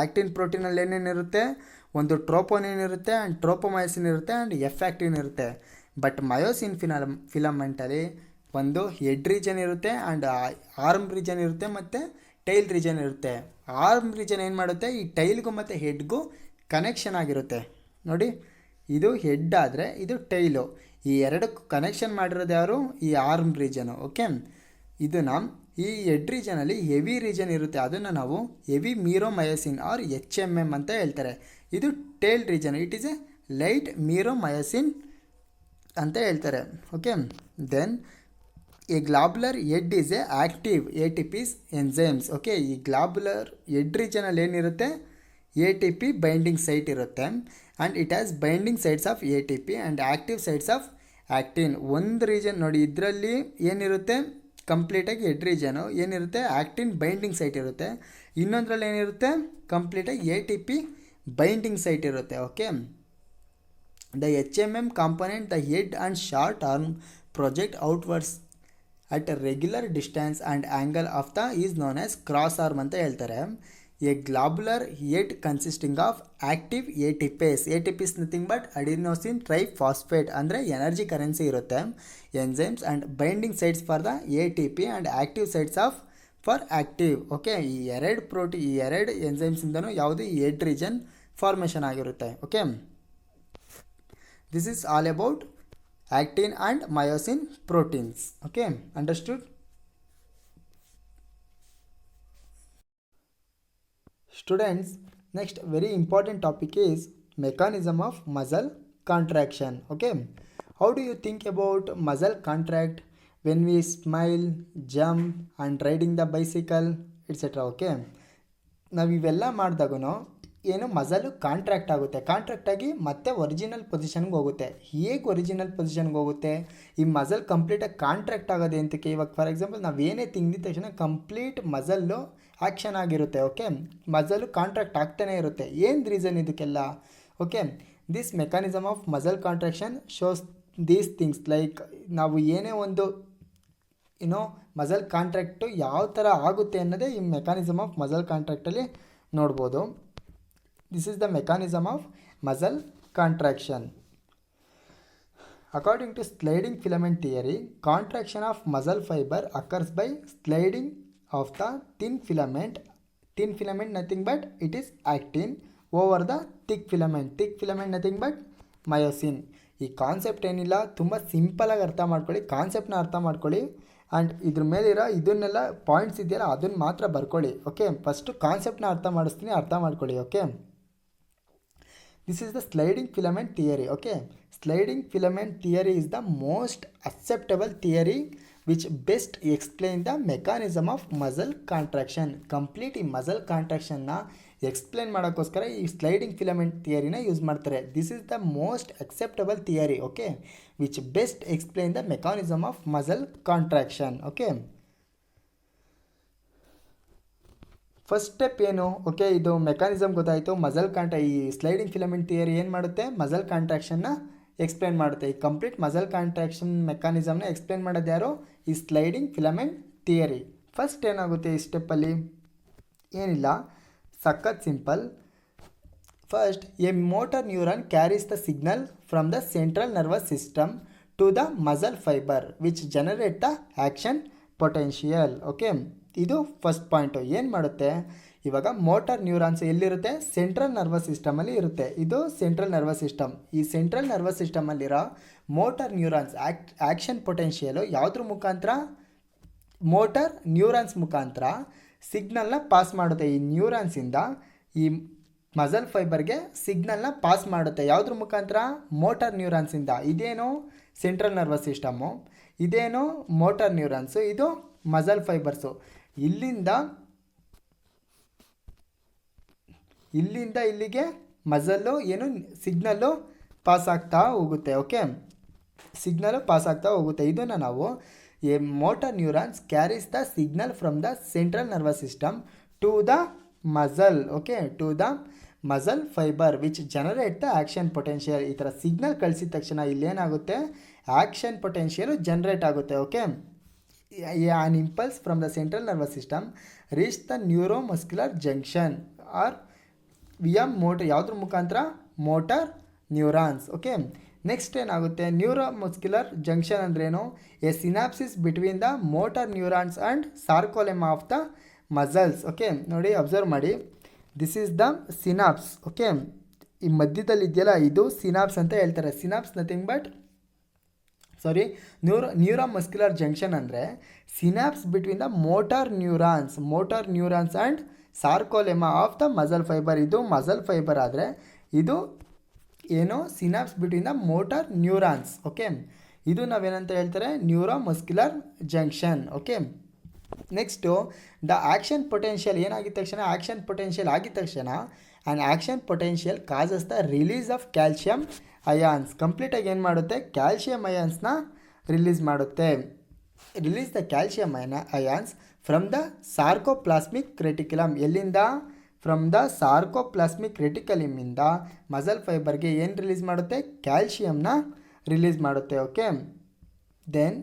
ಆ್ಯಕ್ಟಿನ್ ಪ್ರೋಟೀನಲ್ಲಿ ಏನೇನಿರುತ್ತೆ? ಒಂದು ಟ್ರೋಪೋನಿನ್ ಇರುತ್ತೆ ಆ್ಯಂಡ್ ಟ್ರೋಪೊಮಯೋಸಿನ್ ಇರುತ್ತೆ ಆ್ಯಂಡ್ ಎಫ್ಯಾಕ್ಟಿನ್ ಇರುತ್ತೆ. ಬಟ್ ಮಯೋಸಿನ್ ಫಿಲಮೆಂಟಲ್ಲಿ ಒಂದು ಹೆಡ್ ರೀಜನ್ ಇರುತ್ತೆ ಆ್ಯಂಡ್ ಆರ್ಮ್ ರೀಜನ್ ಇರುತ್ತೆ ಮತ್ತು ಟೈಲ್ ರೀಜನ್ ಇರುತ್ತೆ. ಆರ್ಮ್ ರೀಜನ್ ಏನು ಮಾಡುತ್ತೆ? ಈ ಟೈಲ್ಗೂ ಮತ್ತು ಹೆಡ್ಗೂ ಕನೆಕ್ಷನ್ ಆಗಿರುತ್ತೆ. ನೋಡಿ, ಇದು ಹೆಡ್ ಆದರೆ ಇದು ಟೈಲು. ಈ ಎರಡಕ್ಕೂ ಕನೆಕ್ಷನ್ ಮಾಡಿರೋದು ಯಾರು? ಈ ಆರ್ಮ್ ರೀಜನು. ಓಕೆ, ಇದನ್ನು ಈ ಹೆಡ್ ರೀಜನಲ್ಲಿ ಹೆವಿ ರೀಜನ್ ಇರುತ್ತೆ, ಅದನ್ನು ನಾವು ಹೆವಿ meromyosin ಆರ್ HMM ಅಂತ ಹೇಳ್ತಾರೆ. ಇದು tail region, it is a light meromyosin ಅಂತ ಹೇಳ್ತಾರೆ. Okay, then a globular head is a active ATPs enzymes. Okay, ಈ ಗ್ಲಾಬ್ಯುಲರ್ ಹೆಡ್ ರೀಜನಲ್ಲಿ ಏನಿರುತ್ತೆ? ATP ಬೈಂಡಿಂಗ್ ಸೈಟ್ ಇರುತ್ತೆ and it has binding sites of ATP and active sites of actin. ಒಂದು region ನೋಡಿ, ಇದರಲ್ಲಿ ಏನಿರುತ್ತೆ? ಕಂಪ್ಲೀಟಾಗಿ ಹೆಡ್ ರೀಜನು ಏನಿರುತ್ತೆ? ಆ್ಯಕ್ಟಿನ್ ಬೈಂಡಿಂಗ್ ಸೈಟ್ ಇರುತ್ತೆ. ಇನ್ನೊಂದರಲ್ಲಿ ಏನಿರುತ್ತೆ? ಕಂಪ್ಲೀಟಾಗಿ ATP ಬೈಂಡಿಂಗ್ ಸೈಟ್ ಇರುತ್ತೆ. Okay, the HMM component, the head and short arm project outwards at a regular distance and angle of the is known as cross arm ಅಂತ ಹೇಳ್ತಾರೆ. A globular head consisting of active ATPs nothing but adenosine triphosphate ಅಂದರೆ energy currency ಇರುತ್ತೆ, enzymes and binding sites for the ATP and active sites of for active. Okay, ಈ ಎರಡು ಎಂಜೈಮ್ಸಿಂದನೂ ಯಾವುದು ಈ head region formation ಆಗಿರುತ್ತೆ. Okay, this is all about actin and myosin proteins. Okay, understood? Students, next very important topic is mechanism of muscle contraction. Okay, how do you think about muscle contract when we smile, jump and riding the bicycle etc. Okay, ನಾವು ಇವೆಲ್ಲ ಮಾಡಿದಾಗೂ ಏನು ಮಸಲು contract ಆಗುತ್ತೆ, contract ಆಗಿ ಮತ್ತೆ original ಪೊಸಿಷನ್ಗೆ ಹೋಗುತ್ತೆ. ಹೇಗೆ original ಪೊಸಿಷನ್ಗೆ ಹೋಗುತ್ತೆ? ಈ ಮಸಲ್ ಕಂಪ್ಲೀಟಾಗಿ ಕಾಂಟ್ರಾಕ್ಟ್ ಆಗೋದು ಅಂತಕ್ಕೆ. ಇವಾಗ ಫಾರ್ ಎಕ್ಸಾಂಪಲ್ ನಾವು ಏನೇ ತಿಂದಿದ ತಕ್ಷಣ ಕಂಪ್ಲೀಟ್ ಮಸಲ್ಲು ಆ್ಯಕ್ಷನ್ ಆಗಿರುತ್ತೆ. ಓಕೆ, ಮಸಲು ಕಾಂಟ್ರಾಕ್ಟ್ ಆಗ್ತಾನೆ ಇರುತ್ತೆ. ಏನು ರೀಸನ್ ಇದಕ್ಕೆಲ್ಲ? Okay, this mechanism of muscle contraction shows these things. Like ನಾವು ಏನೇ ಒಂದು ಮಸಲ್ ಕಾಂಟ್ರಾಕ್ಟು ಯಾವ ಥರ ಆಗುತ್ತೆ ಅನ್ನೋದೇ ಈ ಮೆಕ್ಯಾನಿಸಮ್ ಆಫ್ ಮಸಲ್ ಕಾಂಟ್ರಾಕ್ಟಲ್ಲಿ ನೋಡ್ಬೋದು. This is the mechanism of muscle contraction. According to sliding filament theory, contraction of muscle fiber occurs by sliding of the thin filament. Thin filament nothing but it is actin over the thick filament. Thick filament nothing but myosin. ಈ concept ಏನಿಲ್ಲ, ತುಂಬ ಸಿಂಪಲಾಗಿ ಅರ್ಥ ಮಾಡ್ಕೊಳ್ಳಿ, ಕಾನ್ಸೆಪ್ಟನ್ನ ಅರ್ಥ ಮಾಡ್ಕೊಳ್ಳಿ. And ಇದ್ರ ಮೇಲಿರೋ ಇದನ್ನೆಲ್ಲ ಪಾಯಿಂಟ್ಸ್ ಇದೆಯಲ್ಲ ಅದನ್ನು ಮಾತ್ರ ಬರ್ಕೊಳ್ಳಿ. ಓಕೆ, ಫಸ್ಟು ಕಾನ್ಸೆಪ್ಟನ್ನ ಅರ್ಥ ಮಾಡಿಸ್ತೀನಿ, ಅರ್ಥ ಮಾಡ್ಕೊಳ್ಳಿ. Okay, this is the sliding filament theory. Okay, sliding filament theory is the most acceptable theory which best explain the mechanism of muscle contraction. Complete ಈ muscle contraction ನ ಎಕ್ಸ್ಪ್ಲೇನ್ ಮಾಡೋಕ್ಕೋಸ್ಕರ ಈ ಸ್ಲೈಡಿಂಗ್ ಫಿಲಮೆಂಟ್ ಥಿಯರಿನ ಯೂಸ್ ಮಾಡ್ತಾರೆ. This is the most acceptable theory. Okay, which best explain the mechanism of muscle contraction. Okay, first step ಏನು? Okay, ಇದು mechanism ಗೊತ್ತಾಯಿತು. ಈ sliding filament theory ಏನು ಮಾಡುತ್ತೆ? ಮಸಲ್ ಕಾಂಟ್ರಾಕ್ಷನ್ನ ಎಕ್ಸ್ಪ್ಲೇನ್ ಮಾಡುತ್ತೆ. ಈ ಕಂಪ್ಲೀಟ್ ಮಸಲ್ ಕಾಂಟ್ರಾಕ್ಷನ್ ಮೆಕಾನಿಸಮ್ನ ಎಕ್ಸ್ಪ್ಲೇನ್ ಮಾಡೋದು ಯಾರು? ಈ ಸ್ಲೈಡಿಂಗ್ ಫಿಲಮೆಂಟ್ ಥಿಯರಿ. ಫಸ್ಟ್ ಏನಾಗುತ್ತೆ ಈ ಸ್ಟೆಪ್ಪಲ್ಲಿ? ಏನಿಲ್ಲ, ಸಖತ್ simple. First, a motor neuron carries the signal from the central nervous system to the muscle fibre which generate the action potential. Okay, ಇದು first point. ಏನು ಮಾಡುತ್ತೆ ಇವಾಗ? ಮೋಟಾರ್ ನ್ಯೂರಾನ್ಸ್ ಎಲ್ಲಿರುತ್ತೆ? ಸೆಂಟ್ರಲ್ ನರ್ವಸ್ ಸಿಸ್ಟಮಲ್ಲಿ ಇರುತ್ತೆ. ಇದು ಸೆಂಟ್ರಲ್ ನರ್ವಸ್ ಸಿಸ್ಟಮ್. ಈ central nervous ಸಿಸ್ಟಮಲ್ಲಿರೋ ಮೋಟಾರ್ ನ್ಯೂರಾನ್ಸ್ ಆ್ಯಕ್ಷನ್ ಪೊಟೆನ್ಷಿಯಲು ಯಾವುದ್ರ ಮುಖಾಂತರ? ಮೋಟಾರ್ ನ್ಯೂರಾನ್ಸ್ ಮುಖಾಂತರ ಸಿಗ್ನಲ್ನ ಪಾಸ್ ಮಾಡುತ್ತೆ. ಈ ನ್ಯೂರಾನ್ಸಿಂದ ಈ ಮಸಲ್ ಫೈಬರ್ಗೆ ಸಿಗ್ನಲ್ನ ಪಾಸ್ ಮಾಡುತ್ತೆ. ಯಾವುದ್ರ ಮುಖಾಂತರ? ಮೋಟಾರ್ ನ್ಯೂರಾನ್ಸಿಂದ. ಇದೇನು ಸೆಂಟ್ರಲ್ ನರ್ವಸ್ ಸಿಸ್ಟಮು, ಇದೇನು ಮೋಟಾರ್ ನ್ಯೂರಾನ್ಸು, ಇದು ಮಸಲ್ ಫೈಬರ್ಸು. ಇಲ್ಲಿಂದ ಇಲ್ಲಿಗೆ ಮಸಲ್ಲು ಏನು ಸಿಗ್ನಲ್ಲು ಪಾಸ್ ಆಗ್ತಾ ಹೋಗುತ್ತೆ. ಓಕೆ, ಸಿಗ್ನಲ್ಲು ಪಾಸ್ ಆಗ್ತಾ ಹೋಗುತ್ತೆ. ಇದನ್ನು ನಾವು a motor neurons carries the signal from the central nervous system to the muscle. Okay, to the muscle fibre which generate the action potential. ಈ ಥರ ಸಿಗ್ನಲ್ ಕಳಿಸಿದ ತಕ್ಷಣ ಇಲ್ಲೇನಾಗುತ್ತೆ? ಆ್ಯಕ್ಷನ್ ಪೊಟೆನ್ಷಿಯಲು ಜನ್ರೇಟ್ ಆಗುತ್ತೆ. Okay, on impulse from the central nervous system reach the neuromuscular junction or via motor. ಯಾವುದ್ರ ಮುಖಾಂತರ? Motor neurons. Okay, next ಏನಾಗುತ್ತೆ? Neuromuscular junction ಅಂದ್ರೇನು? A synapsis between the motor neurons and sarcolemma of the muscles. Okay, ನೋಡಿ observe ಮಾಡಿ, this is the synapse. Okay, ಈ ಮಧ್ಯದಲ್ಲಿ ಇದೆಯಲ್ಲ ಇದು ಸಿನಾಪ್ಸ್ ಅಂತ ಹೇಳ್ತಾರೆ. Synapse nothing but neuromuscular junction ಅಂದರೆ synapse between the motor neurons and sarcolemma of the muscle fibre. ಇದು ಮಸಲ್ ಫೈಬರ್ ಆದರೆ ಇದು ಏನೋ synapse between the motor neurons. Okay, ಇದು ನಾವೇನಂತ ಹೇಳ್ತಾರೆ? Neuromuscular junction. Okay, next the action potential ಏನಾಗಿದ್ದ ತಕ್ಷಣ? ಆ್ಯಕ್ಷನ್ ಪೊಟೆನ್ಷಿಯಲ್ ಆಗಿದ ತಕ್ಷಣ and action potential causes the release of calcium ions. ಕಂಪ್ಲೀಟಾಗಿ ಏನು ಮಾಡುತ್ತೆ? ಕ್ಯಾಲ್ಶಿಯಂ ಅಯಾನ್ಸ್ನ ರಿಲೀಸ್ ಮಾಡುತ್ತೆ. Release the calcium ions from the sarcoplasmic reticulum. ಎಲ್ಲಿಂದ? ಫ್ರಮ್ ದ ಸಾರ್ಕೋಪ್ಲಾಸ್ಮಿಕ್ ರೆಟಿಕ್ಯುಲಮಿಂದ ಮಸಲ್ ಫೈಬರ್ಗೆ ಏನು ರಿಲೀಸ್ ಮಾಡುತ್ತೆ? ಕ್ಯಾಲ್ಶಿಯಮ್ನ ರಿಲೀಸ್ ಮಾಡುತ್ತೆ. Okay, then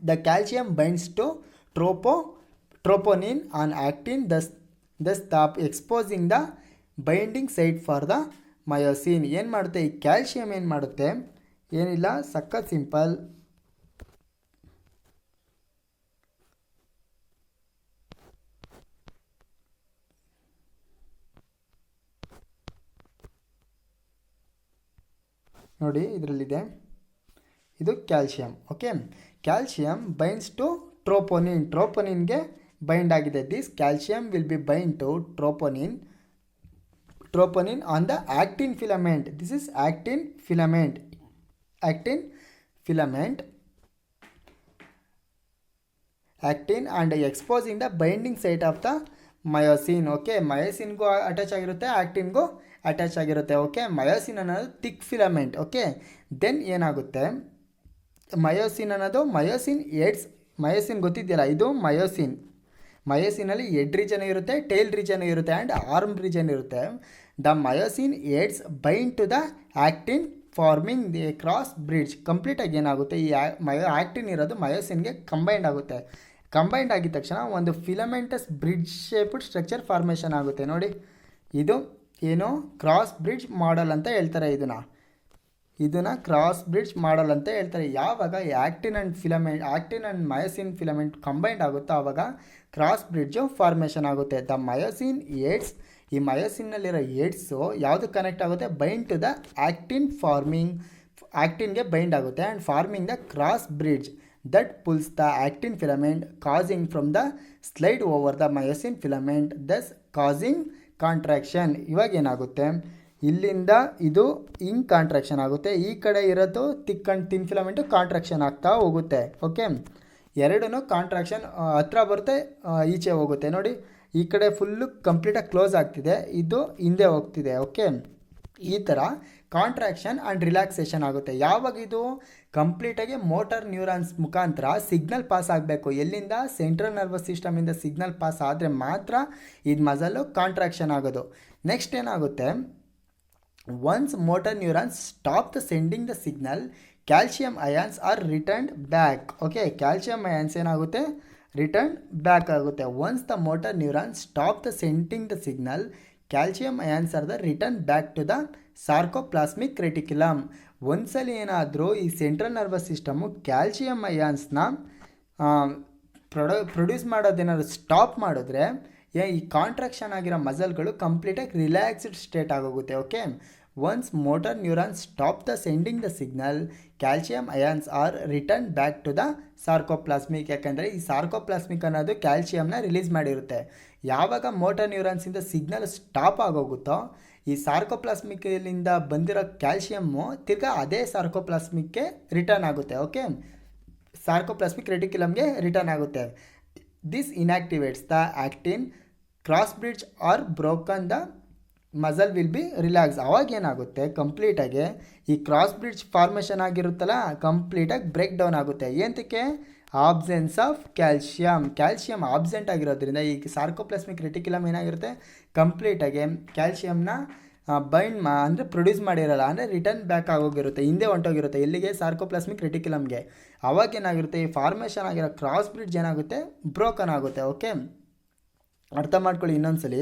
the calcium binds to troponin on actin thus exposing the binding site for the myosin. ಏನು ಮಾಡುತ್ತೆ ಈ ಕ್ಯಾಲ್ಶಿಯಂ? ಏನು ಮಾಡುತ್ತೆ? ಏನಿಲ್ಲ, ಸಖತ್ ಸಿಂಪಲ್. ನೋಡಿ ಇದರಲ್ಲಿದೆ, ಇದು calcium. Okay, calcium binds to ಟ್ರೋಪೋನಿನ್ಗೆ ಬೈಂಡ್ ಆಗಿದೆ. This calcium will be bind to troponin on the actin filament. This is actin filament actin and exposing the binding site of the myosin. Okay, ಮಯೋಸಿನ್ಗೂ attach ಆಗಿರುತ್ತೆ, ಆಕ್ಟಿನ್ಗೂ attach ಆಗಿರುತ್ತೆ. Okay, myosin ಅನ್ನೋದು thick filament. Okay, then ಏನಾಗುತ್ತೆ? Myosin ಅನ್ನೋದು myosin ಗೊತ್ತಿದೆಯಲ್ಲ, ಇದು ಮಯೋಸಿನಲ್ಲಿ ಹೆಡ್ ರೀಜನ್ ಇರುತ್ತೆ, ಟೇಲ್ ರೀಜನ್ ಇರುತ್ತೆ ಆ್ಯಂಡ್ ಆರ್ಮ್ ರೀಜನ್ ಇರುತ್ತೆ. The myosin AIDS bind to the actin forming the cross bridge. ಕಂಪ್ಲೀಟಾಗಿ ಏನಾಗುತ್ತೆ? ಈ ಆಕ್ಟಿನ್ ಇರೋದು ಮಯೋಸಿನ್ಗೆ ಕಂಬೈಂಡ್ ಆಗುತ್ತೆ. ಕಂಬೈಂಡ್ ಆಗಿದ ತಕ್ಷಣ ಒಂದು ಫಿಲಮೆಂಟಸ್ ಬ್ರಿಡ್ಜ್ ಶೇಪ್ಡ್ ಸ್ಟ್ರಕ್ಚರ್ ಫಾರ್ಮೇಷನ್ ಆಗುತ್ತೆ. ನೋಡಿ, ಇದು ಏನು? ಕ್ರಾಸ್ ಬ್ರಿಡ್ಜ್ ಮಾಡೆಲ್ ಅಂತ ಹೇಳ್ತಾರೆ ಇದನ್ನು. ಇದನ್ನು ಕ್ರಾಸ್ ಬ್ರಿಡ್ಜ್ ಮಾಡಲ್ ಅಂತ ಹೇಳ್ತಾರೆ. ಯಾವಾಗ actin and myosin filament combined ಆಗುತ್ತೋ ಆವಾಗ ಕ್ರಾಸ್ ಬ್ರಿಡ್ಜು ಫಾರ್ಮೇಷನ್ ಆಗುತ್ತೆ. ದ ಮಯೋಸಿನ್ ಏಡ್ಸ್, ಈ ಮಯೋಸಿನ್ನಲ್ಲಿರೋ ಏಡ್ಸು ಯಾವುದು ಕನೆಕ್ಟ್ ಆಗುತ್ತೆ, ಬೈಂಡ್ ಟು ದ ಆ್ಯಕ್ಟಿನ್ಗೆ ಬೈಂಡ್ ಆಗುತ್ತೆ and forming the cross bridge that pulls the actin filament causing from the slide over the myosin filament, thus causing contraction. ಇವಾಗ ಏನಾಗುತ್ತೆ, ಇಲ್ಲಿಂದ ಇದು ಹಿಂಗೆ ಕಾಂಟ್ರಾಕ್ಷನ್ ಆಗುತ್ತೆ, ಈ ಕಡೆ ಇರೋದು ತಿನ್ ಫಿಲಮೆಂಟು ಕಾಂಟ್ರಾಕ್ಷನ್ ಆಗ್ತಾ ಹೋಗುತ್ತೆ. ಓಕೆ, ಎರಡೂ ಕಾಂಟ್ರಾಕ್ಷನ್ ಹತ್ರ ಬರುತ್ತೆ, ಈಚೆ ಹೋಗುತ್ತೆ. ನೋಡಿ ಈ ಕಡೆ ಫುಲ್ಲು ಕಂಪ್ಲೀಟಾಗಿ ಕ್ಲೋಸ್ ಆಗ್ತಿದೆ, ಇದು ಹಿಂದೆ ಹೋಗ್ತಿದೆ. ಓಕೆ, ಈ ಥರ ಕಾಂಟ್ರಾಕ್ಷನ್ ಆ್ಯಂಡ್ ರಿಲ್ಯಾಕ್ಸೇಷನ್ ಆಗುತ್ತೆ. ಯಾವಾಗ ಇದು ಕಂಪ್ಲೀಟಾಗಿ ಮೋಟರ್ ನ್ಯೂರಾನ್ಸ್ ಮುಖಾಂತರ ಸಿಗ್ನಲ್ ಪಾಸ್ ಆಗಬೇಕು, ಎಲ್ಲಿಂದ ಸೆಂಟ್ರಲ್ ನರ್ವಸ್ ಸಿಸ್ಟಮಿಂದ ಸಿಗ್ನಲ್ ಪಾಸ್ ಆದರೆ ಮಾತ್ರ ಇದು ಮಸಲ್ಲು ಕಾಂಟ್ರಾಕ್ಷನ್ ಆಗೋದು. ನೆಕ್ಸ್ಟ್ ಏನಾಗುತ್ತೆ, once motor neurons stop the sending the signal, calcium ions are returned back. Okay, calcium ions ಏನಾಗುತ್ತೆ, ರಿಟರ್ನ್ ಬ್ಯಾಕ್ ಆಗುತ್ತೆ. Once the motor neurons stop the sending the signal, calcium ions are the return back to the sarcoplasmic reticulum. ಒಂದ್ಸಲಿ ಏನಾದರೂ ಈ central nervous system calcium ಅಯಾನ್ಸ್ನ produce ಮಾಡೋದೇನಾದ್ರು stop ಮಾಡಿದ್ರೆ ಈ contraction ಆಗಿರೋ ಮಸಲ್ಗಳು ಕಂಪ್ಲೀಟಾಗಿ ರಿಲ್ಯಾಕ್ಸ್ಡ್ ಸ್ಟೇಟ್ ಆಗೋಗುತ್ತೆ. Okay, once motor neurons stop the sending the signal, calcium ions are return back to the sarcoplasmic. ಯಾಕೆಂದರೆ ಈ ಸಾರ್ಕೋಪ್ಲಾಸ್ಮಿಕ್ ಅನ್ನೋದು ಕ್ಯಾಲ್ಶಿಯಮ್ನ ರಿಲೀಸ್ ಮಾಡಿರುತ್ತೆ. ಯಾವಾಗ ಮೋಟರ್ ನ್ಯೂರಾನ್ಸಿಂದ ಸಿಗ್ನಲ್ ಸ್ಟಾಪ್ ಆಗೋಗುತ್ತೋ ಈ ಸಾರ್ಕೋಪ್ಲಾಸ್ಮಿಕಲಿಂದ ಬಂದಿರೋ ಕ್ಯಾಲ್ಶಿಯಮ್ಮು ತಿರ್ಗಾ ಅದೇ ಸಾರ್ಕೋಪ್ಲಾಸ್ಮಿಕ್ಗೆ ರಿಟರ್ನ್ ಆಗುತ್ತೆ. ಓಕೆ, ಸಾರ್ಕೋಪ್ಲಾಸ್ಮಿಕ್ ರೆಟಿಕ್ಯುಲಮ್ಗೆ ರಿಟರ್ನ್ ಆಗುತ್ತೆ. This inactivates the actin, cross bridge are broken, the muscle will be relax. ಅವಾಗ ಏನಾಗುತ್ತೆ, ಕಂಪ್ಲೀಟಾಗಿ ಈ ಕ್ರಾಸ್ ಬ್ರಿಡ್ಜ್ ಫಾರ್ಮೇಷನ್ ಆಗಿರುತ್ತಲ್ಲ ಕಂಪ್ಲೀಟಾಗಿ ಬ್ರೇಕ್ ಡೌನ್ ಆಗುತ್ತೆ. ಏನಕ್ಕೆ, ಆಬ್ಸೆನ್ಸ್ ಆಫ್ ಕ್ಯಾಲ್ಶಿಯಂ ಆಬ್ಸೆಂಟ್ ಆಗಿರೋದ್ರಿಂದ ಈ ಸಾರ್ಕೋಪ್ಲಾಸ್ಮಿಕ್ ರೆಟಿಕ್ಯುಲಮ್ ಏನಾಗಿರುತ್ತೆ, ಕಂಪ್ಲೀಟಾಗಿ ಕ್ಯಾಲ್ಶಿಯಮ್ನ ಅಂದರೆ ಪ್ರೊಡ್ಯೂಸ್ ಮಾಡಿರಲ್ಲ, ಅಂದರೆ ರಿಟರ್ನ್ ಬ್ಯಾಕ್ ಆಗೋಗಿರುತ್ತೆ, ಹಿಂದೆ ಹೊಂಟೋಗಿರುತ್ತೆ. ಎಲ್ಲಿಗೆ, ಸಾರ್ಕೋಪ್ಲಾಸ್ಮಿಕ್ ರೆಟಿಕ್ಯುಲಮ್ಗೆ. ಅವಾಗ ಏನಾಗಿರುತ್ತೆ, ಈ ಫಾರ್ಮೇಷನ್ ಆಗಿರೋ ಕ್ರಾಸ್ ಬ್ರಿಡ್ಜ್ ಏನಾಗುತ್ತೆ, ಬ್ರೋಕನ್ ಆಗುತ್ತೆ. ಓಕೆ, ಅರ್ಥ ಮಾಡ್ಕೊಳ್ಳಿ ಇನ್ನೊಂದ್ಸಲಿ.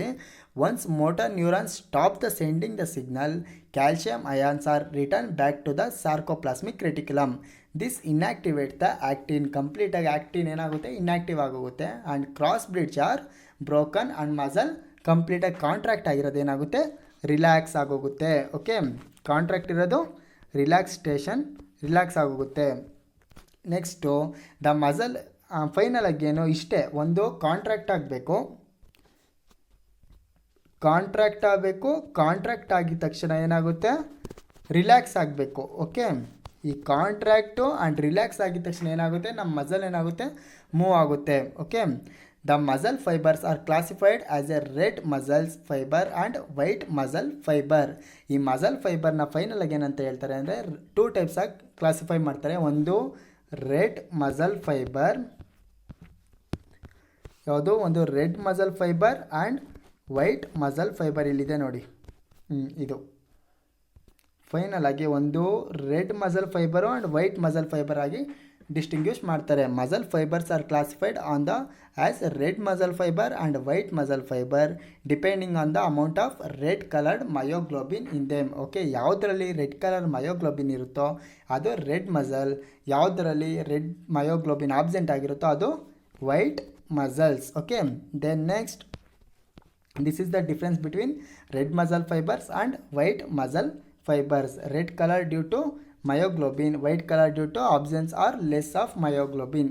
Once motor neurons stop the sending the signal, calcium ions are return back to the sarcoplasmic reticulum. This inactivate the actin. ಕಂಪ್ಲೀಟಾಗಿ ಆ್ಯಕ್ಟಿನ್ ಏನಾಗುತ್ತೆ, ಇನ್ಯಾಕ್ಟಿವ್ ಆಗೋಗುತ್ತೆ and cross bridge are broken and muscle ಕಂಪ್ಲೀಟಾಗಿ contract ಆಗಿರೋದು ಏನಾಗುತ್ತೆ, relax ಆಗೋಗುತ್ತೆ. Okay, contract ಇರೋದು relax ಆಗೋಗುತ್ತೆ. Next the muscle final ಆಗಿ ಏನು ಇಷ್ಟೇ, ಒಂದು ಕಾಂಟ್ರಾಕ್ಟ್ ಆಗಬೇಕು, ಕಾಂಟ್ರಾಕ್ಟ್ ಆಗಿದ ತಕ್ಷಣ ಏನಾಗುತ್ತೆ, ರಿಲ್ಯಾಕ್ಸ್ ಆಗಬೇಕು. ಓಕೆ, ಈ ಕಾಂಟ್ರಾಕ್ಟು ಆ್ಯಂಡ್ ರಿಲ್ಯಾಕ್ಸ್ ಆಗಿದ ತಕ್ಷಣ ಏನಾಗುತ್ತೆ, ನಮ್ಮ ಮಸಲ್ ಏನಾಗುತ್ತೆ, ಮೂವ್ ಆಗುತ್ತೆ. Okay, the muscle fibres are classified as A red muscles fibre and white muscle fibre. ಈ ಮಸಲ್ ಫೈಬರ್ನ ಫೈನಲ್ ಆಗಿ ಏನಂತ ಹೇಳ್ತಾರೆ ಅಂದರೆ 2 ಟೈಪ್ಸ್ ಆಗಿ ಕ್ಲಾಸಿಫೈ ಮಾಡ್ತಾರೆ. ಒಂದು ರೆಡ್ ಮಸಲ್ ಫೈಬರ್, ಯಾವುದು, ಒಂದು red muscle fibre and white muscle fibre. ಇಲ್ಲಿದೆ ನೋಡಿ, ಇದು ಫೈನಲ್ ಆಗಿ ಒಂದು red muscle fibre and white muscle fibre ಆಗಿ ಡಿಸ್ಟಿಂಗ್ವಿಷ್ ಮಾಡ್ತಾರೆ. Muscle fibres are classified on the as red muscle fibre and white muscle fibre depending on the amount of red coloured myoglobin in them. Okay, ಯಾವುದರಲ್ಲಿ red colour myoglobin ಇರುತ್ತೋ ಅದು red muscle, ಯಾವುದರಲ್ಲಿ red myoglobin absent ಆಗಿರುತ್ತೋ ಅದು white muscles. Okay, then next, this is the difference between red muscle fibers and white muscle fibers. Red color due to myoglobin, white color due to absence or less of myoglobin.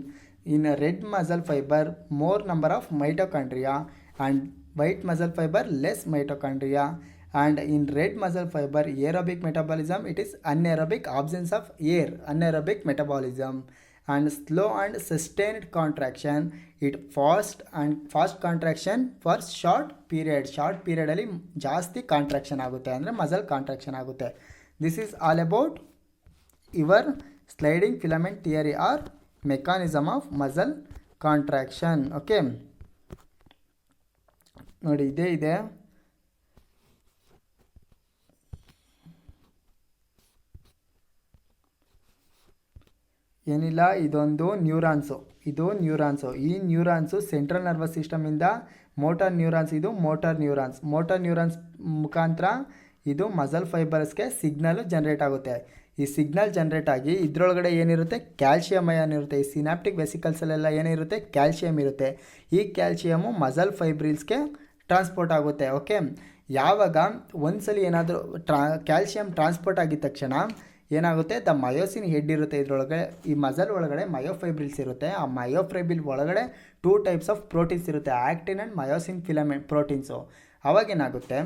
In a red muscle fiber more number of mitochondria and white muscle fiber less mitochondria. And in red muscle fiber aerobic metabolism, it is anaerobic, absence of air, anaerobic metabolism. And slow and sustained contraction, it fast contraction for short period ಅಲ್ಲಿ ಜಾಸ್ತಿ contraction ಆಗುತ್ತೆ, ಅಂದರೆ muscle contraction ಆಗುತ್ತೆ. This is all about your sliding filament theory or mechanism of muscle contraction. Okay, ನೋಡಿ ಇದೇ ಇದೆ. ಏನಿಲ್ಲ, ಇದೊಂದು ನ್ಯೂರಾನ್ಸು, ಈ ನ್ಯೂರಾನ್ಸು ಸೆಂಟ್ರಲ್ ನರ್ವಸ್ ಸಿಸ್ಟಮಿಂದ ಮೋಟರ್ ನ್ಯೂರಾನ್ಸ್ ಮುಖಾಂತರ ಇದು ಮಸಲ್ ಫೈಬರ್ಸ್ಗೆ ಸಿಗ್ನಲ್ ಜನರೇಟ್ ಆಗುತ್ತೆ. ಈ ಸಿಗ್ನಲ್ ಜನರೇಟ್ ಆಗಿ ಇದರೊಳಗಡೆ ಏನಿರುತ್ತೆ, ಕ್ಯಾಲ್ಶಿಯಂ ಅಯಾನ್ ಇರುತ್ತೆ. ಈ ಸಿನಾಪ್ಟಿಕ್ ವೆಸಿಕಲ್ಸಲ್ಲೆಲ್ಲ ಏನಿರುತ್ತೆ, ಕ್ಯಾಲ್ಶಿಯಂ ಇರುತ್ತೆ. ಈ ಕ್ಯಾಲ್ಶಿಯಮು ಮಸಲ್ ಫೈಬ್ರಿಲ್ಸ್ಗೆ ಟ್ರಾನ್ಸ್ಪೋರ್ಟ್ ಆಗುತ್ತೆ. ಓಕೆ, ಯಾವಾಗ ಒಂದ್ಸಲಿ ಏನಾದರೂ ಕ್ಯಾಲ್ಶಿಯಂ ಟ್ರಾನ್ಸ್ಪೋರ್ಟ್ ಆಗಿದ ತಕ್ಷಣ ಏನಾಗುತ್ತೆ, ದ ಮಯೋಸಿನ್ ಹೆಡ್ ಇರುತ್ತೆ ಇದರೊಳಗೆ. ಈ ಮಸಲ್ ಒಳಗಡೆ ಮಯೋಫೈಬ್ರಿಲ್ಸ್ ಇರುತ್ತೆ. ಆ ಮಯೋಫೈಬ್ರಿಲ್ ಒಳಗಡೆ 2 ಟೈಪ್ಸ್ ಆಫ್ ಪ್ರೋಟೀನ್ಸ್ ಇರುತ್ತೆ, actin and myosin filament proteins. ಅವಾಗೇನಾಗುತ್ತೆ,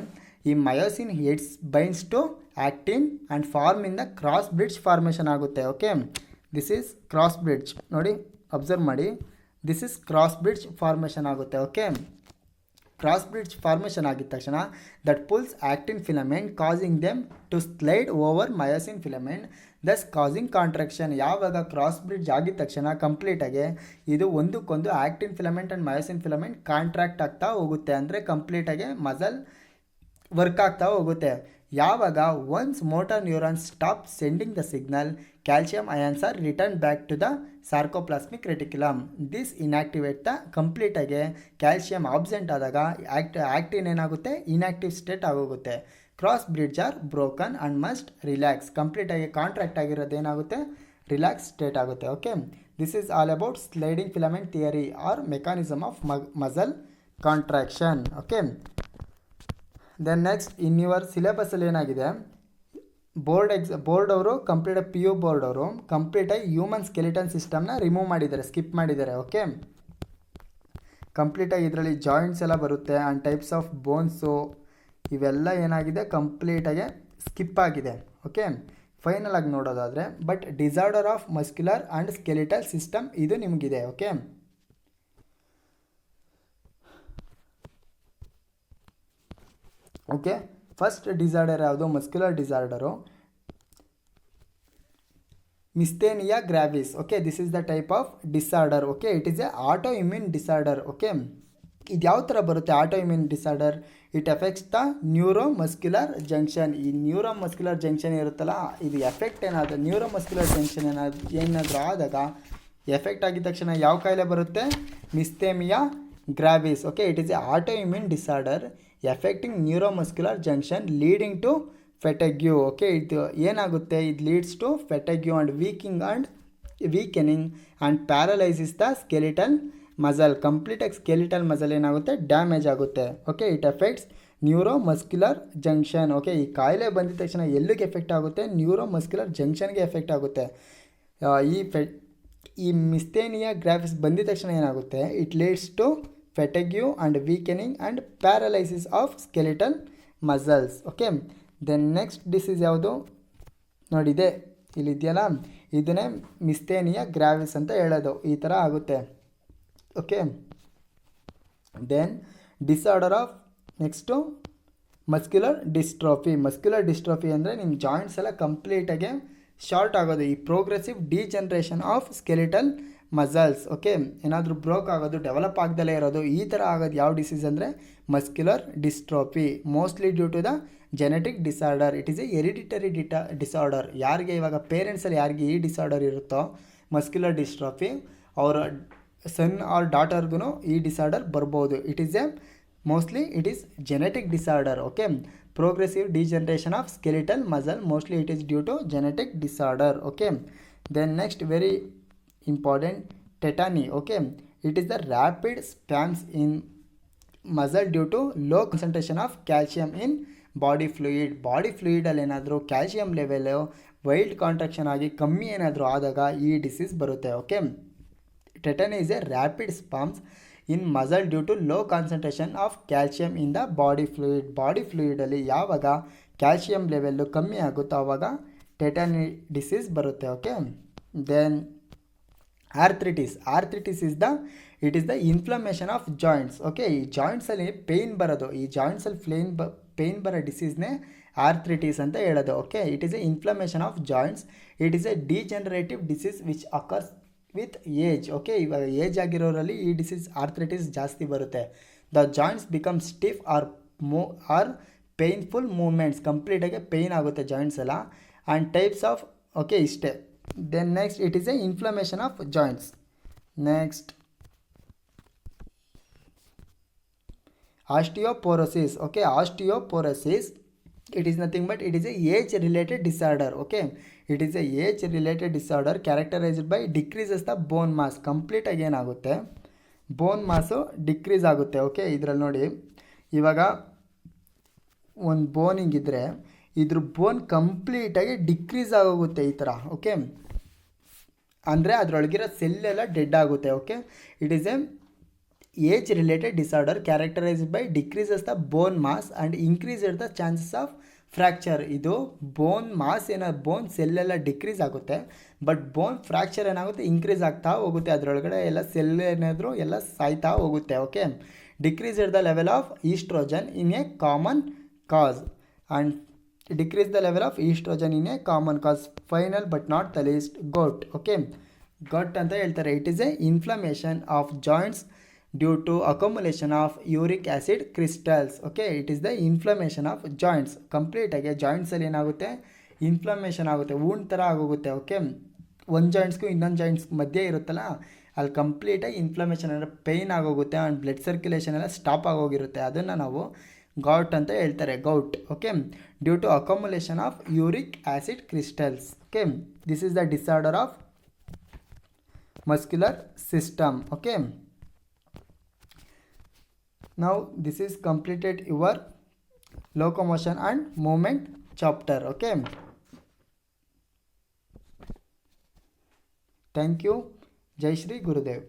ಈ myosin heads binds to actin and form in the cross bridge formation ಆಗುತ್ತೆ. Okay, this is cross bridge. ನೋಡಿ, ಅಬ್ಸರ್ವ್ ಮಾಡಿ, this is cross bridge formation ಆಗುತ್ತೆ. Okay, cross bridge formation ಆಗಿದ ತಕ್ಷಣ that pulls actin filament causing them to slide over myosin filament, thus causing contraction. ಯಾವಾಗ cross bridge ಆಗಿದ ತಕ್ಷಣ ಕಂಪ್ಲೀಟಾಗಿ ಇದು ಒಂದಕ್ಕೊಂದು actin filament and myosin filament contract ಆಗ್ತಾ ಹೋಗುತ್ತೆ. ಅಂದರೆ ಕಂಪ್ಲೀಟಾಗಿ ಮಸಲ್ ವರ್ಕ್ ಆಗ್ತಾ ಹೋಗುತ್ತೆ. ಯಾವಾಗ once motor neurons stop sending the signal, calcium ions are return back to the sarcoplasmic reticulum. This inactivate the ಕಂಪ್ಲೀಟಾಗಿ ಕ್ಯಾಲ್ಶಿಯಂ ಆಬ್ಸೆಂಟ್ ಆದಾಗ ಆ್ಯಕ್ಟಿನ್ ಏನಾಗುತ್ತೆ, ಇನ್ಆಕ್ಟಿವ್ ಸ್ಟೇಟ್ ಆಗೋಗುತ್ತೆ. Cross bridge are broken and must relax. ಕಂಪ್ಲೀಟಾಗಿ contract ಆಗಿರೋದು ಏನಾಗುತ್ತೆ, relax state ಆಗುತ್ತೆ. Okay, this is all about sliding filament theory or mechanism of muscle contraction. Okay, then next in your ಸಿಲೆಬಸ್ಸಲ್ಲಿ ಏನಾಗಿದೆ, board ಅವರು ಕಂಪ್ಲೀಟಾಗಿ PU board ಅವರು ಕಂಪ್ಲೀಟಾಗಿ human skeleton ಸಿಸ್ಟಮ್ನ ರಿಮೂವ್ ಮಾಡಿದ್ದಾರೆ, ಸ್ಕಿಪ್ ಮಾಡಿದ್ದಾರೆ. ಓಕೆ, ಕಂಪ್ಲೀಟಾಗಿ ಇದರಲ್ಲಿ ಜಾಯಿಂಟ್ಸ್ ಎಲ್ಲ ಬರುತ್ತೆ ಆ್ಯಂಡ್ ಟೈಪ್ಸ್ ಆಫ್ ಬೋನ್ಸು ಇವೆಲ್ಲ ಏನಾಗಿದೆ, ಕಂಪ್ಲೀಟಾಗಿ ಸ್ಕಿಪ್ ಆಗಿದೆ. ಓಕೆ, ಫೈನಲ್ ಆಗಿ ನೋಡೋದಾದರೆ but disorder of muscular and skeletal system ಇದು ನಿಮಗಿದೆ. ಓಕೆ, ಓಕೆ, ಫಸ್ಟ್ ಡಿಸಾರ್ಡರ್ ಯಾವುದು, muscular disorder, myasthenia gravis. Okay, this is the type of disorder. Okay, it is a auto immune disorder. Okay, ಇದು ಯಾವ ಥರ ಬರುತ್ತೆ auto immune disorder, it affects the neuro muscular junction. ಈ neuro muscular junction ಇರುತ್ತಲ್ಲ, ಇದು effect ಏನಾದರೂ neuro muscular junction ಏನಾದರೂ ಆದಾಗ ಎಫೆಕ್ಟ್ ಆಗಿದ ತಕ್ಷಣ ಯಾವ ಕಾಯಿಲೆ ಬರುತ್ತೆ, myasthenia gravis. Okay, it is a auto immune disorder affecting neuromuscular junction leading to fatigue. Okay, ಇದು ಏನಾಗುತ್ತೆ, ಇದು leads to fatigue and weakening and paralysis the skeletal muscle. ಕಂಪ್ಲೀಟಾಗಿ ಸ್ಕೆಲಿಟಲ್ ಮಸಲ್ ಏನಾಗುತ್ತೆ, ಡ್ಯಾಮೇಜ್ ಆಗುತ್ತೆ. Okay, it affects neuromuscular junction. Okay, ಈ ಕಾಯಿಲೆ ಬಂದಿದ ತಕ್ಷಣ ಎಲ್ಲಿಗೆ ಎಫೆಕ್ಟ್ ಆಗುತ್ತೆ, ನ್ಯೂರೋಮಸ್ಕ್ಯುಲರ್ ಜಂಕ್ಷನ್ಗೆ ಎಫೆಕ್ಟ್ ಆಗುತ್ತೆ. ಈ ಮಿಸ್ಥೇನಿಯಾ ಗ್ರಾವಿಸ್ ಬಂದಿದ ತಕ್ಷಣ ಏನಾಗುತ್ತೆ, it leads to fatigue and weakening and paralysis of skeletal muscles. Okay, then next disease ಯಾವುದು ನೋಡಿದೆ ಇಲ್ಲಿದೆಯಲ್ಲ, ಇದನ್ನೇ ಮಿಸ್ಥೇನಿಯಾ ಗ್ರಾವಿಸ್ ಅಂತ ಹೇಳೋದು. ಈ ಥರ ಆಗುತ್ತೆ. Okay, then disorder of next muscular dystrophy. Muscular dystrophy ಅಂದರೆ ನಿಮ್ಮ ಜಾಯಿಂಟ್ಸ್ ಎಲ್ಲ ಕಂಪ್ಲೀಟಾಗಿ ಶಾರ್ಟ್ ಆಗೋದು, ಈ progressive degeneration of skeletal muscles. Okay, ಏನಾದರೂ ಬ್ರೋಕ್ ಆಗೋದು, ಡೆವಲಪ್ ಆಗ್ದಲೇ ಇರೋದು, ಈ ಥರ ಆಗೋದು ಯಾವ ಡಿಸೀಸ್ ಅಂದರೆ muscular dystrophy. Mostly due to the genetic disorder. It is a hereditary disorder. ಯಾರಿಗೆ ಇವಾಗ ಪೇರೆಂಟ್ಸಲ್ಲಿ ಯಾರಿಗೆ ಈ ಡಿಸಾರ್ಡರ್ ಇರುತ್ತೋ ಮಸ್ಕ್ಯುಲರ್ ಡಿಸ್ಟ್ರೋಫಿ, ಅವರ ಸನ್ ಆರ್ ಡಾಟರ್ಗೂ ಈ ಡಿಸಾರ್ಡರ್ ಬರ್ಬೋದು. It is a mostly it is genetic disorder. Okay, progressive degeneration of skeletal muscle, mostly it is due to genetic disorder. Okay, then next very important, tetany. Okay, it is the rapid spasms in muscle due to low concentration of calcium in body fluid. Body ಫ್ಲೂಯಿಡಲ್ಲಿ ಏನಾದರೂ calcium level wild contraction ಆಗಿ ಕಮ್ಮಿ ಏನಾದರೂ ಆದಾಗ ಈ disease ಬರುತ್ತೆ. Okay, tetany is a rapid spasms in muscle due to low concentration of calcium in the body fluid. Body ಫ್ಲೂಯಿಡಲ್ಲಿ ಯಾವಾಗ ಕ್ಯಾಲ್ಶಿಯಂ ಲೆವೆಲ್ಲು ಕಮ್ಮಿ ಆಗುತ್ತೋ ಆವಾಗ ಟೆಟನಿ ಡಿಸೀಸ್ ಬರುತ್ತೆ. Okay, then arthritis is the inflammation of joints. Okay, ಈ ಜಾಯಿಂಟ್ಸಲ್ಲಿ pain ಬರೋದು, ಈ ಜಾಯಿಂಟ್ಸಲ್ಲಿ ಪೇಯ್ನ್ ಬರೋ ಡಿಸೀಸ್ನೇ ಆರ್ಥ್ರಿಟಿಸ್ ಅಂತ ಹೇಳೋದು. Okay, it is a inflammation of joints. It is a degenerative disease which occurs with age. Okay, ಇವಾಗ ಏಜ್ ಆಗಿರೋರಲ್ಲಿ ಈ ಡಿಸೀಸ್ ಆರ್ಥ್ರಿಟಿಸ್ ಜಾಸ್ತಿ ಬರುತ್ತೆ. The joints become stiff or painful movements. ಕಂಪ್ಲೀಟಾಗಿ ಪೇಯ್ನ್ ಆಗುತ್ತೆ ಜಾಯಿಂಟ್ಸ್ ಎಲ್ಲ. ಆ್ಯಂಡ್ ಟೈಪ್ಸ್ ಆಫ್ ಓಕೆ ಇಷ್ಟೇ. Then next it is a inflammation of joints. Next osteoporosis. Okay, osteoporosis It is nothing but it is a age related disorder. Okay, it is a age related disorder characterized by decreases the bone mass. Complete ಆಗಿ ಏನಾಗುತ್ತೆ, ಬೋನ್ ಮಾಸು decrease ಆಗುತ್ತೆ. Okay, ಇದರಲ್ಲಿ ನೋಡಿ ಇವಾಗ ಒಂದು ಬೋನ್ ಹಿಂಗಿದ್ರೆ ಇದ್ರ ಬೋನ್ ಕಂಪ್ಲೀಟಾಗಿ decrease ಆಗೋಗುತ್ತೆ ಈ ಥರ. ಓಕೆ, ಅಂದರೆ ಅದರೊಳಗಿರೋ ಸೆಲ್ ಎಲ್ಲ ಡೆಡ್ ಆಗುತ್ತೆ. Okay, it is a age related disorder characterised by decreases the bone mass and increased the chances of fracture. ಇದು ಬೋನ್ ಮಾಸ್ ಬೋನ್ ಸೆಲ್ ಎಲ್ಲ ಡಿಕ್ರೀಸ್ ಆಗುತ್ತೆ, ಬಟ್ ಬೋನ್ ಫ್ರ್ಯಾಕ್ಚರ್ ಏನಾಗುತ್ತೆ, ಇನ್ಕ್ರೀಸ್ ಆಗ್ತಾ ಹೋಗುತ್ತೆ. ಅದರೊಳಗಡೆ ಎಲ್ಲ ಸೆಲ್ ಏನಾದರೂ ಎಲ್ಲ ಸಾಯ್ತಾ ಹೋಗುತ್ತೆ. Okay, decreased the level of oestrogen in a common cause and decrease the level of estrogen in a common cause. Final but not the least, gout. Okay, gout ಅಂತ ಹೇಳ್ತಾರೆ. It is a inflammation of joints due to accumulation of uric acid crystals. Okay, it is the inflammation of joints. ಕಂಪ್ಲೀಟಾಗಿ ಜಾಯಿಂಟ್ಸಲ್ಲಿ ಏನಾಗುತ್ತೆ, inflammation ಆಗುತ್ತೆ, wound ಥರ ಆಗೋಗುತ್ತೆ. Okay, ಒಂದು ಜಾಯಿಂಟ್ಸ್ಗೂ ಇನ್ನೊಂದು ಜಾಯಿಂಟ್ಸ್ ಮಧ್ಯೆ ಇರುತ್ತಲ್ಲ, ಅಲ್ಲಿ ಕಂಪ್ಲೀಟಾಗಿ ಇನ್ಫ್ಲಮೇಷನ್ ಅಂದರೆ ಪೇಯ್ನ್ ಆಗೋಗುತ್ತೆ ಆ್ಯಂಡ್ ಬ್ಲಡ್ ಸರ್ಕ್ಯುಲೇಷನ್ ಎಲ್ಲ ಸ್ಟಾಪ್ ಆಗೋಗಿರುತ್ತೆ. ಅದನ್ನು ನಾವು ಗಾಟ್ ಅಂತ ಹೇಳ್ತಾರೆ, gout. Okay, due to accumulation of uric acid crystals. Okay, this is the disorder of muscular system. Okay, now this is completed your locomotion and movement chapter. Okay, thank you. ಜೈ ಶ್ರೀ ಗುರುದೇವ್.